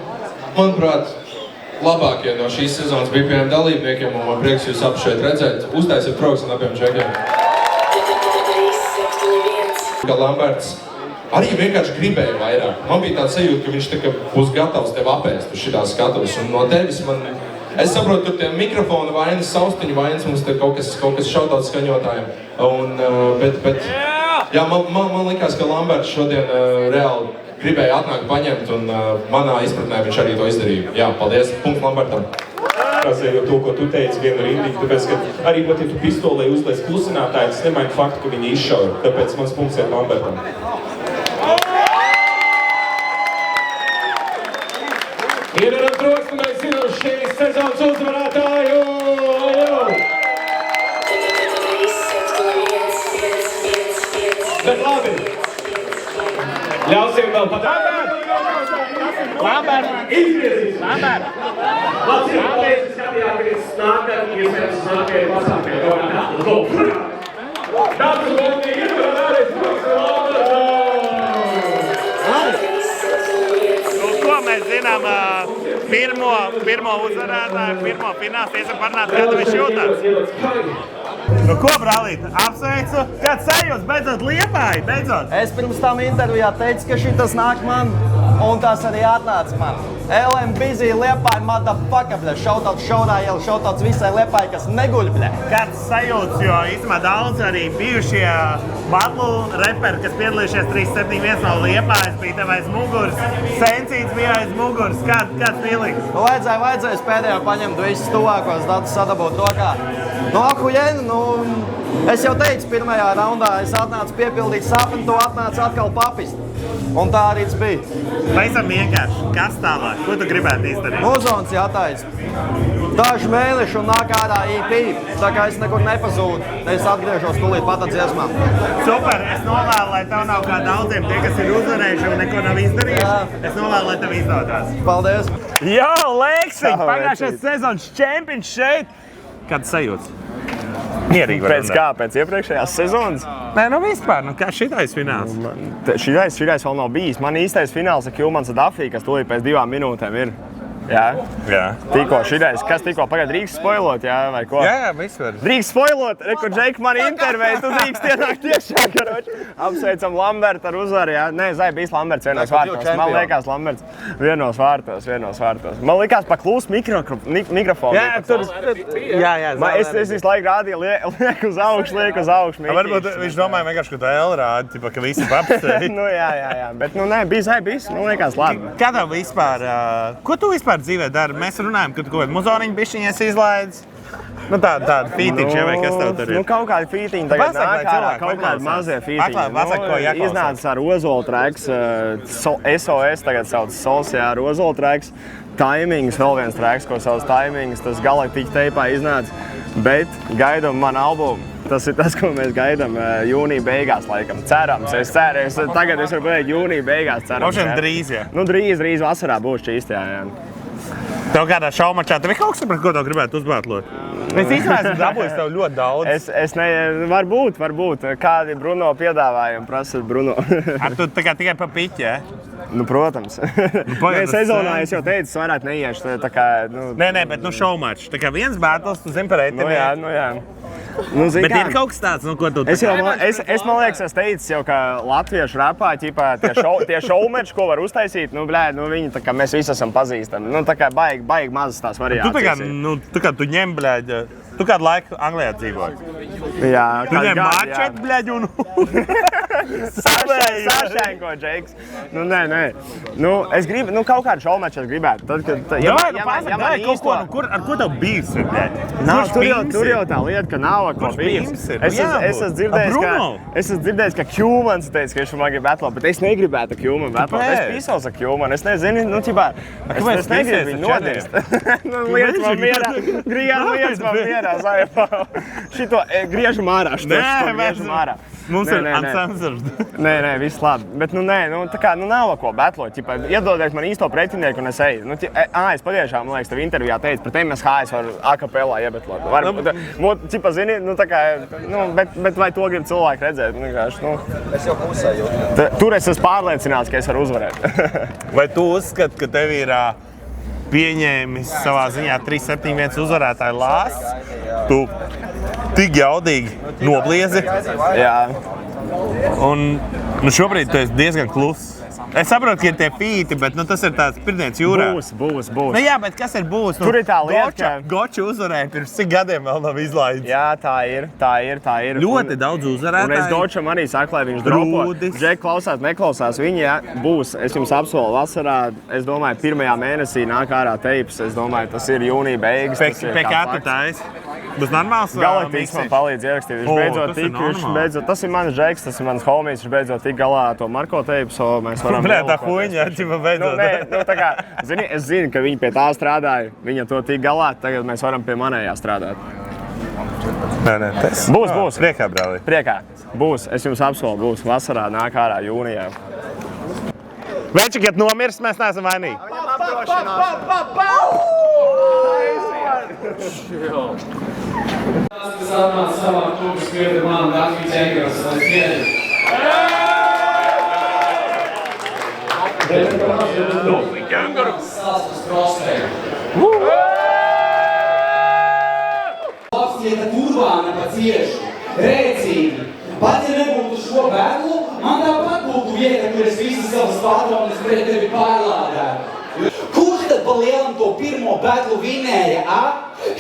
manuprāt, labākie no šīs sezonas bija pirmiem dalībniekiem un man prieks jūs abus šeit redzēt. Uztaisiet proks un abiem džekiem. Ka Lamberts arī vienkārši gribēja vairāk. Man bija tāds sajūta, ka viņš tā kā būs gatavs tev apēst uz šitās skatuves. Un no tevis es saprotu, tur tie mikrofona vainas, saustiņu vainas, mums te kaut kas šautauts skaņotājiem. Bet jā, man likās, ka Lamberts šodien reāli gribēja atnākt paņemt un manā izpratnē viņš arī to izdarīja. Jā, paldies. Punkts Lambertam. Jo to, ko tu teici, vienu rindiņu, tāpēc, ka arī pat, ja tu pistolē uzliec klusinātāju, tas nemaina faktu, ka viņi izšauja. Tāpēc mans punkts ir Lambertam. Iedaram troksni, mēs zinām šīs sezonas uzvarētāju! Bet labi! Ļausim vēl patāt! Lambert! Izgriezīsim! Lambert! Labi, mēs skatījāmies nākamajai pasākumai. Dāmas un kungi, izvarētājs troksni Ko mēs zinām pirmo uzvarētāju, pirmo fināls, iesam parunāt, kāda viņš jūtas? Ko, brālīt, apsveicu? Kāds sajūts? Beidzot Liepāji, beidzot? Es pirms tam intervijā teicu, ka šitas nāk man, un tas arī atnāca man. LM Busy Liepāji, motherfucker, bļa, šautauts šaurā iela, šautauts visai Liepāji, kas neguļ, bļa. Kāds sajūts, jo īstenībā daudz arī bijušie batlu reperi, kas piedalījušies 371 no Liepājas, bija tev aiz muguras, Sencīts bija aiz muguras, kāds feelings? Vajadzēja pēdējā paņemt visus tuvākos datus sadabūt rokā. Ahujeni, es jau teicu, pirmajā raundā es atnācu piepildīt sapni, to atnācu atkal papist. Un tā arī tas bija. Pavisam vienkārši. Kas tālāk? Ko tu gribētu izdarīt? Muzons jātaisa. Daži mēneši un nāk ārā EP. Tā kā es nekur nepazūdu. Es atgriežos tūlīt pat dziesmām. Super! Es novēlu, lai tev nav kā daudziem tie, kas ir uzvarējuši un neko nav izdarījuši. Es novēlu, lai tev izdodas. Paldies! Jo, Leksik! Pagājušās sezonas čempions šeit! Kāds sajūts? Mierīgi var Pēc kā? Pēc iepriekšējās sezonas? Nē, vispār. Kā šitais fināls? Šitais vēl nav bijis. Man īstais fināls ir Kjūmans ar Dafiju, kas tūlīt pēc 2 minūtēm ir. Jā. Tikko šitais. Kas tikko pagaid drīkst spoilot, jā, vai ko? Jā, vispār. Drīkst spoilot. Reku, Džeik, mani intervēja, tu drīkst ienākt tiešā, karoči. Apsveicam Lambertu ar uzvaru, jā. Nē, Zai, bijis Lamberts vienos vārtos. Man liekas Lamberts vienos vārtos. Man likās paklūst mikrofonu. Jā, tur. Jā. Es visu laiku rādīju, liek uz augšu. Varbūt viņš domāja vienkārši, ka tu L rādi, ka visi papstēji. Jā. Bet, nē, bija Zai, man liekas labi. Kā tev vispār, ko tu vispār dzīvē dari? Mēs runājam, ka tu kaut kādu muzoniņu bišķiņies izlaidz. Tāda fītiņa, vai kas tev tur ir? Kaut kādi fītiņi tagad nāk ārā, kaut kādi mazie fītiņi. Iznāca ar Ozola tracks, SOS tagad sauc Solsjā ar Ozola tracks. Timings, vēl viens tracks, ko sauc Timings, tas Galaktika teipā iznāca. Bet gaidām manu albumu. Tas ir tas, ko mēs gaidām jūnija beigās, laikam. Cerams, es ceru. Tagad es varu pateikt jūnija beigās, cerams. Drīz, jā. Drīz vasarā būs čīsti, jā. Tev kādā šaumačā, tev ir kaut kas, par ko tev gribētu uzbātlot? Es īstenībā esmu dabūjis tev ļoti daudz. Varbūt. Kādi Bruno piedāvājumi prasa Bruno? Tu tikai pa piķi, jā? Protams. Sezonā es jau teicu, es varētu neiešu. Nē, bet šaumačs. Tā kā viens bētls, tu zini par ētini. Jā. Bet ir kaut kas tāds, ko tu... Es man liekas, es teicu jau, ka latviešu rapā, tie šaumeči, ko var uztaisīt, viņi tā kā mēs visi esam pazīstami. Tā kā baigi mazas tās variācijas. Tu kā tu ņem, tu kādu laiku Anglijā dzīvoji? Jā. Tu ņem mačet, un... Sašēnko, Džeiks. Nē. Es gribu, kaut kādu šaumeču es gribētu. Ar ko tev bijis ir, Tur jau tā lieta, ka nav ko bijis. Es esmu dzirdējis, ka Kjūmans teica, ka viņš man grib batlot, bet es negribētu Kjūmanu batlot. Es pīsos ar Kjūmanu. Es nezinu, es negribu viņu nodirst. Lietas man mierā. Lietas man mierā, Zaipā. Šito griežam ārā. Mums ir uncensored. Nē, viss labi. Bet, tā kā, nav ko betlot. Iedodiet man īsto pretinieku, un es eju. Es patiešām, man liekas, tev intervijā teicu, par MSH es varu akapelā iebetlot. Zini, bet vai to grib cilvēki redzēt? Es jau pusē jūtu. Tur es esmu pārliecināts, ka es varu uzvarēt. Vai tu uzskati, ka tev ir pieņēmis savā ziņā 3-7-1 uzvarētāju lāsts? Tu tik jaudīgi nobliezi. Jā. Un šobrīd tu esi diezgan kluss. Es saprotu, ka ir tie pīti, bet tas ir tāds pirmdienas jūrā. Būs. Jā, bet kas ir būs? Tur ir tā lieta, ka Goča uzvarēja pirms cik gadiem vēl nav izlaidis. Jā, tā ir. Ļoti daudz uzvarētāju. Un es Gočam arī saku, lai viņš dropo. Džek klausās, neklausās. Viņi būs, es jums apsolu, vasarā, es domāju, 1. mēnesī nāk ārā teips. Es domāju, tas ir jūnija beigas. Pie kā tu taisi? Būs normāls? Galaktīks man palīdz ierakstīt. Viņš beidzot, tas ir mans Džeks, tas ir mans homies, viņš beidzot tik galā to Marko teipu, so mēs varam... Blē, tā huņa, ķipa beidzot. Tā kā, es zinu, ka viņi pie tā strādāja, viņa to tik galā, tagad mēs varam pie manējā strādāt. Nē, tas būs. Priekā, brālī. Priekā. Būs, es jums apsolu, būs. Vasarā nāk ārā jūnijā. Veči, kad nomirst, mēs neesam vainīgi. Tas, kas atnāca savā klubu skrieda man, Dafīs Engels, lai skriedi. Sāstas prostēju. Apstieta kurbāna pa cieši, rēcīgi. Pat ja nebūtu šo bēglu, man tāpat būtu vieta, kur es visas savas patronas pret tevi pārlādētu. Kurš tad pa lielam to pirmo bēglu vinēja,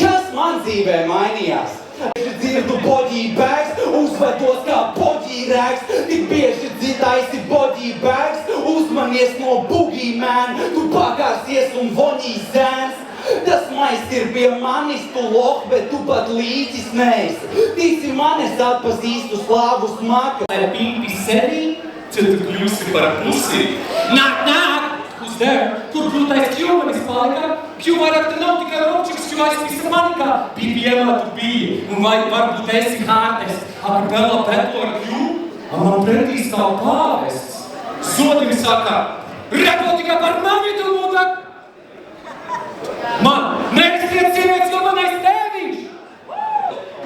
Kas man dzīvē mainījās? Es dzirdu boģī bēgs, uzvedos kā boģī rēks. Tik bieži dzirdāisi boģī bēgs, uzmanies no bugī man. Tu pakāsies un voņī zēns. Tas maists ir pie manis, tu loh, bet tu pat līdzis neesi. Tici man, es atpazīstu slāvu smaku. Lai pimpi sevi, tad tu kļūsi par pusi. Nāk! Who's there? Tur brūtais kļuvanis palika. Kļuvairāk te nav tikai Romčiks, kļuvais visa manikā. BBM-ā tu biji, un vai varbūt esi hārtes. Akapela Petlora kļuv, man pretī stāv pāvests. Zodim saka, repo tikai par mani tu mūdak. Man, nereksiet sievietes, jo man aiz tēviņš!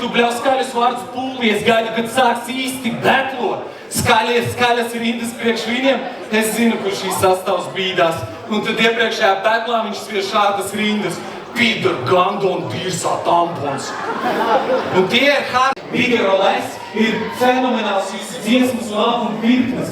Tu bļau skaļus vārdus pūlies, gaidi, kad sāks īsti betlot. Skaļas rindas priekš viņiem, es zinu, kur šī sastāvs bīdās. Un tad iepriekšējā betlā viņš sviež šādas rindas. Pīdar, gandon, pīrsā, tampons. Un tie ir hārti. Bigeroles ir fenomenāls jūsu dziesmas un albuma virknes.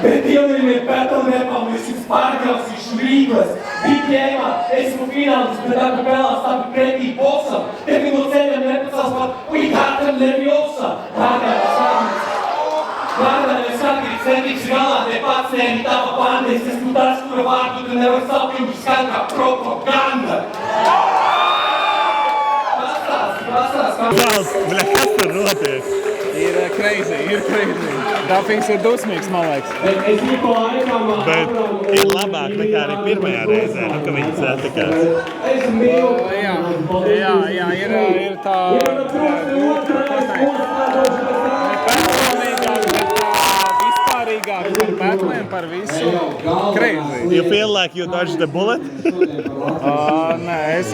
Bet Dievnim ir Petelnepam, es jums pārgrausīšu Rīgles. BPM-ā esmu finālis, bet akapelā stāvi pretī boksam. Tevi no ceļiem nepacels pat Uikātam Levjovsa. Vārdā skatīt, centīgs galā, te pats nēmi tava banda. Es esmu tas, kura vārdu tu nevar sapņuši skan kā propaganda. Kas tur notiek? Ir crazy. Dafings ir dusmīgs, man liekas. Bet ir labāk nekā arī pirmajā reizē, ka viņi satikās. Jā, ir tā... Vispārīgāk par betliem, par visu. Crazy. You feel like you dodged the bullet? Nē, es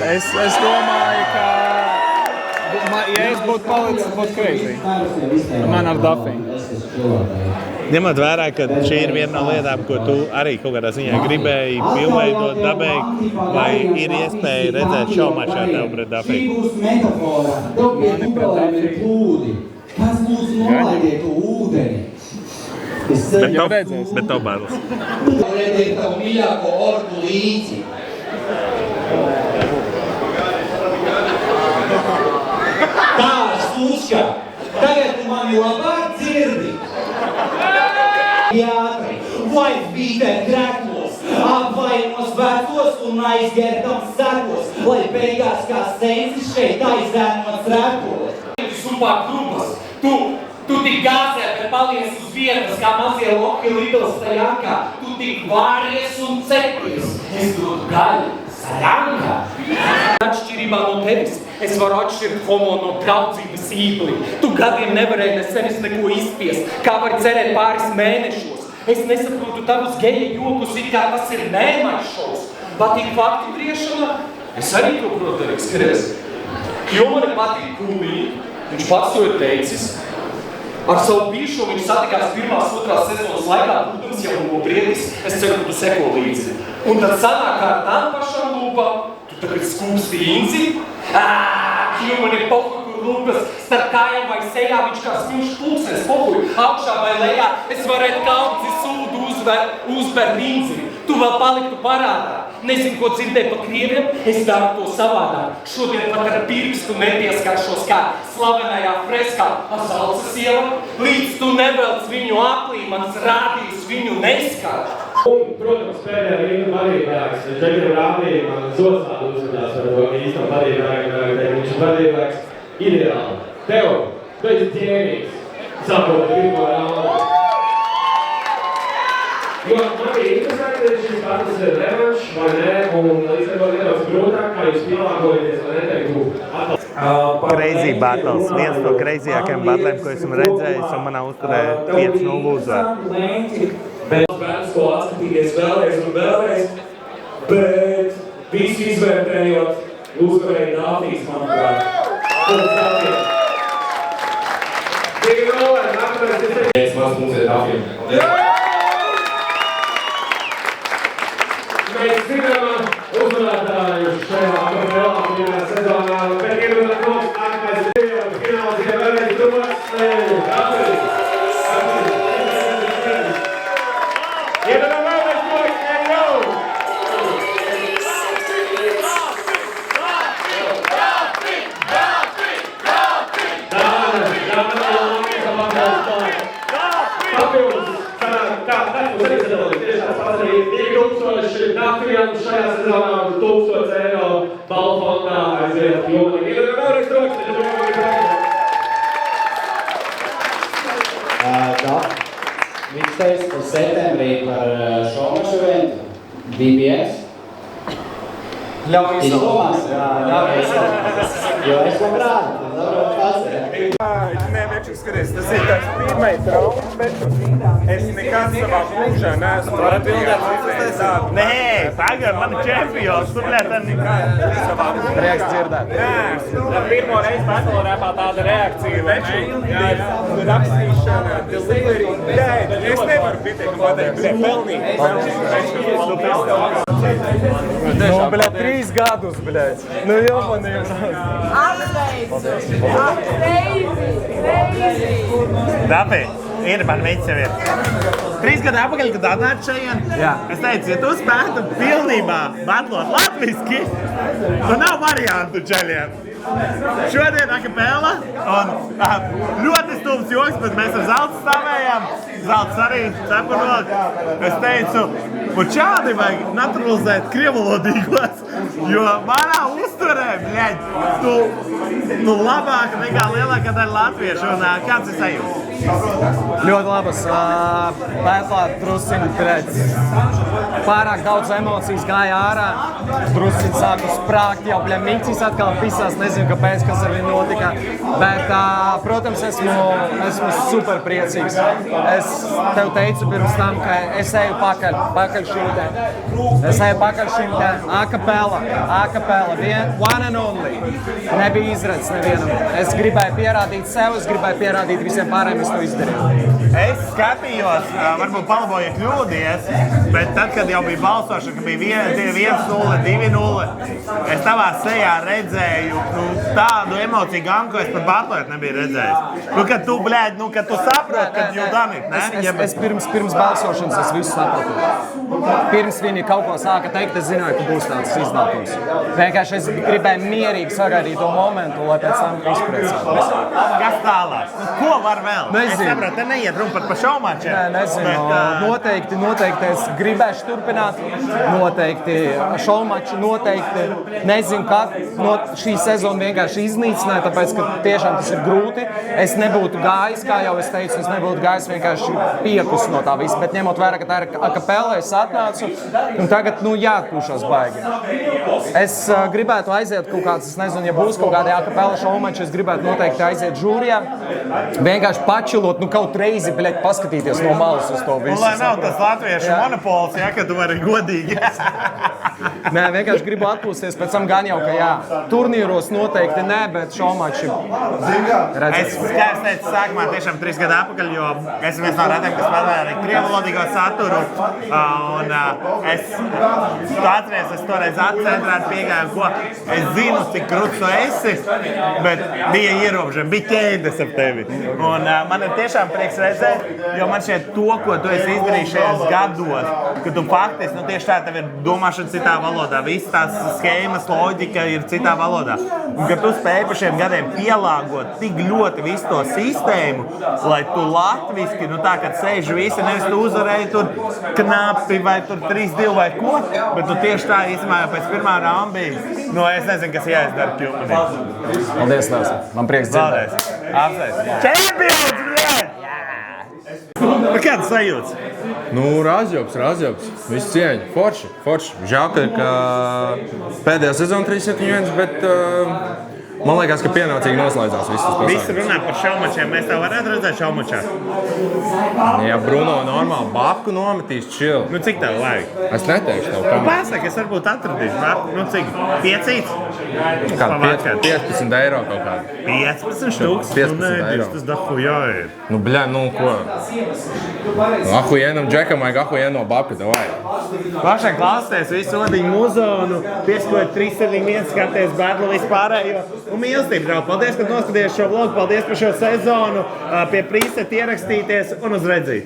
domāju, ka... Ja es būtu palicis, būtu crazy. Man ar Dafiju. Ņemot vērā, ka šī ir viena no lietām, ko tu arī kaut kādā ziņā gribēji pilnveidot, dabēji, vai ir iespēja redzēt šaumačā tev pret Dafiju? Šī būs metafora. Dobie kubalēm ir plūdi. Kas mūs nolaidiet to ūdeni? Bet tev bailes. Rediet tavu mīļāko ordu līdzi. Sluška, tagad tu mani labāk dzirdi. Jātri, vai bītē kreklos, apvainos vecos un aizgertam sekos, lai beigās kā sensis šeit aizdēnots repos. Supā grubas, tu tik gāzē, bet palies uz vietas, kā mazie loki lidlas tajākā. Tu tik vāries un cepies. Es dodu gaļu, Ranka! Atšķirībā no tevis, es varu atšķirt homo no draudzības īgli. Tu gadiem nevarēji ne sevis neko izspiest, kā var cerēt pāris mēnešos. Es nesaprotu tavus geja jokus, it kā tas ir mēmaišos. Patīk faktu griešana? Es arī to protu, skaties. Jo man patīk Kūlī, viņš pats to ir teicis. Ar savu bijušo viņš satikās 1. 2. sezonas laikā, protams, jau nobriedis, es ceru, ka tu seko līdzi. Un tad sanāk ar tām pašām lūpām, tu tagad skūpsti Inzi? Jo man ir pohuļ, kur lūpas starp kājām vai sejā, viņš kā smilšs pulksnes pohuļ, augšā vai lejā, es varētu kaudzi sūdu uzbert Inzi. Tu vēl paliktu parādā. Nezinu, ko dzirdēju pa krieviem, es daru to savādāk. Šodien pat ar pirkstu nepieskaršos kā slavenajā freskā Asalcas iela. Līdz tu nevelc viņu aplī, mans rādījis viņu neskar. Un, protams, pēdējā rīna vadītājs, Džekina rādīja man Zosādu uzvedās par to īstam vadītājiem, viņš ir vadītājs ideāli. Tev, tu esi ķēnīgs, sākot pirmo raundu. Jo man bija interesanti, ka šis katrs ir revanšs, vai ne, un līdz ar to nedaudz grūtāk, kā jūs pielāgojaties, lai neteiktu Crazy battles. Viens no crazyākajiem battliem, ko esmu redzējis, un manā uzturē 5-0 uzvar. Bērns ko atskatīties vēlreiz un vēlreiz, bet visu izvērtējot, uzvarēja Dāfijas, manuprāt. Tikai vēl, nākamais ir teicis, mans mums ir Dāfija. Mēs zinām uzvarētāju šajā akapelā pirmajā sezonā, bet ierodot mums nākamais ir fināls, tikai vēlreiz domas, Dāfija. Dāfijam šajā sezonā uz 1000 eiro balvu fondā aiziet Jomanim. Ir vēlreiz droši, taču Jomanim ir Dāf, viņš teica par septembrī par šomašu eventu, BBS. Ļauj izdomās? Jā, jo es labprāt, labprāt pasēju. Nē, večuk, skaties, tas ir tāds pirmais rauns, bet es nekad savā mūžā neesmu redzējis tādu. Nē, tagad man ir čempions, tu bļētan nekad. Prieks dzirdēt. Nē, pirmo reizi battle rapā tāda reakcija, vai ne? Jā, rakstīšana, delivery. Jā, es nevaru pietiekam pateikt, pelnīt. Nu, bļēt, 3 gadus, bļēt. Nu, jomaniem. Dāfī, ir man veids sev ir. 3 gadu apakaļ, kad atnāc šajien, es teicu, ja tu spētu pilnībā batlot latviski, tu nav variantu ceļiem. Šodien akapela, un ļoti stulbs joks, bet mēs ar Zaltu stāvējām. Zalts arī cepurot. Es teicu, un šādi vajag naturalizēt krievulodīgos, jo manā uzturē, bļeģ, tu labāk nekā lielākā daļa latviešu, un kāds ir sajūts? Ļoti labas. Pētlā drusciņi pēc pārāk daudz emocijas gāja ārā. Drusciņi sāku sprākt, jau Micis atkal pisās, nezinu kāpēc, kas ar viņu notika. Bet, protams, esmu super priecīgs. Es tev teicu pirms tam, ka es eju pakaļ šim te. Es eju pakaļ šim te akapela, one and only. Nebija izredzes nevienam. Es gribēju pierādīt sev, es gribēju pierādīt visiem pārējiem, es to izdarīju. Es skatījos, varbūt palaboju kļūdies, bet tad, kad jau bija balsošana, ka bija 1-0, 2-0, es tavā sejā redzēju tādu emociju gan, ko es par batlēt nebiju redzējis. Kad tu, bļēd, kad tu saproti, kad you done it, ne? Es pirms balsošanas es visu sapratu. Pirms viņi kaut ko sāka teikt, es zināju, ka būs tāds iznākums. Vienkārši es gribēju mierīgi sagaidīt to momentu, lai pēc tam izpriecātos. Kas tālāk? Ko var vēl? Es saprotu, te neiet runa pat par šaumačiem. Nē, nezinu. Noteikti es gribēšu turpināt. Noteikti šaumači, noteikti nezinu, kā šī sezona vienkārši iznīcināja, tāpēc, ka tiešām tas ir grūti. Es nebūtu gājis, kā jau es teicu, es nebūtu gājis vienkārši piekus no tā visa, bet ņemot vērā, ka tā ir akapela, es atnācu un tagad, jāatpūšos baigi. Es gribētu aiziet kaut kāds, es nezinu, ja būs kaut kādi akapela šaumači, es gribētu noteikti aiziet žūrijā. Vienkārši pačilot, kaut reizi, paskatīties no malas uz to visu. Lai nav tas latviešu monopols, ka tu vari godīgi. Nē, vienkārši gribu atpūsties, pēc tam gan jau, ka turnīros noteikti nē, bet šaumači Es teicu sākumā tiešām 3 gadu atpakaļ, jo es viens no retiem, kas spēlēja arī krievalodīgo saturu. Un es atceries, es toreiz atcentrēti piegāju, ko es zinu, cik krūts tu esi, bet bija ierobežojumi, bija ķēdes ap tevi. Un man ir tiešām prieks redzēt, jo man šķiet to, ko tu esi izdarījis šajos gados, ka tu faktiski, tieši tā, tev ir domāšana citā valodā, visas tās schēmas, loģika ir citā valodā. Un ka tu spēj pa šiem gadiem pielāgot tik ļoti visu to sistēmu, lai tu latviski, tā, kad sēž visi, nevis tu uzvarēji tur knapi vai tur 3-2 vai ko, bet tu tieši tā īstenībā pēc pirmā raunda bija. Es nezinu, kas jāizdara Kļumanī. Paldies, Lēs. Man prieks dzirdēt. Apsveic. Čempions, bļaļ! Kāds sajūts? Razjobs. Visu cieņu. Forši. Žēl, ka pēdējā sezona 3-7-1, bet man liekas, ka pienācīgi noslēdzās viss tas pasākums. Visi runā par šaumačiem. Mēs tev varētu redzēt šaumačā? Ja Bruno normāli babku nometīs chill. Cik tev vajag? Es neteikšu tev, kam. Pasaka, es varbūt atradīšu. Cik? 5? Kāda 15 eiro kaut kāda. 15 štuks? 15 eiro. Tas dahujā ir. Ko? Ahujienam džekam vajag ahujieno babku, tev vajag. Pašai klausties visu odiņu muzonu, pieskot 3-7-1, skaties bēdlu vispārējo. Un mīlestību, draugi. Paldies, ka noskatījāties šo vlogu. Paldies par šo sezonu. Pie Prīseta ierakstīties un uz redzīt.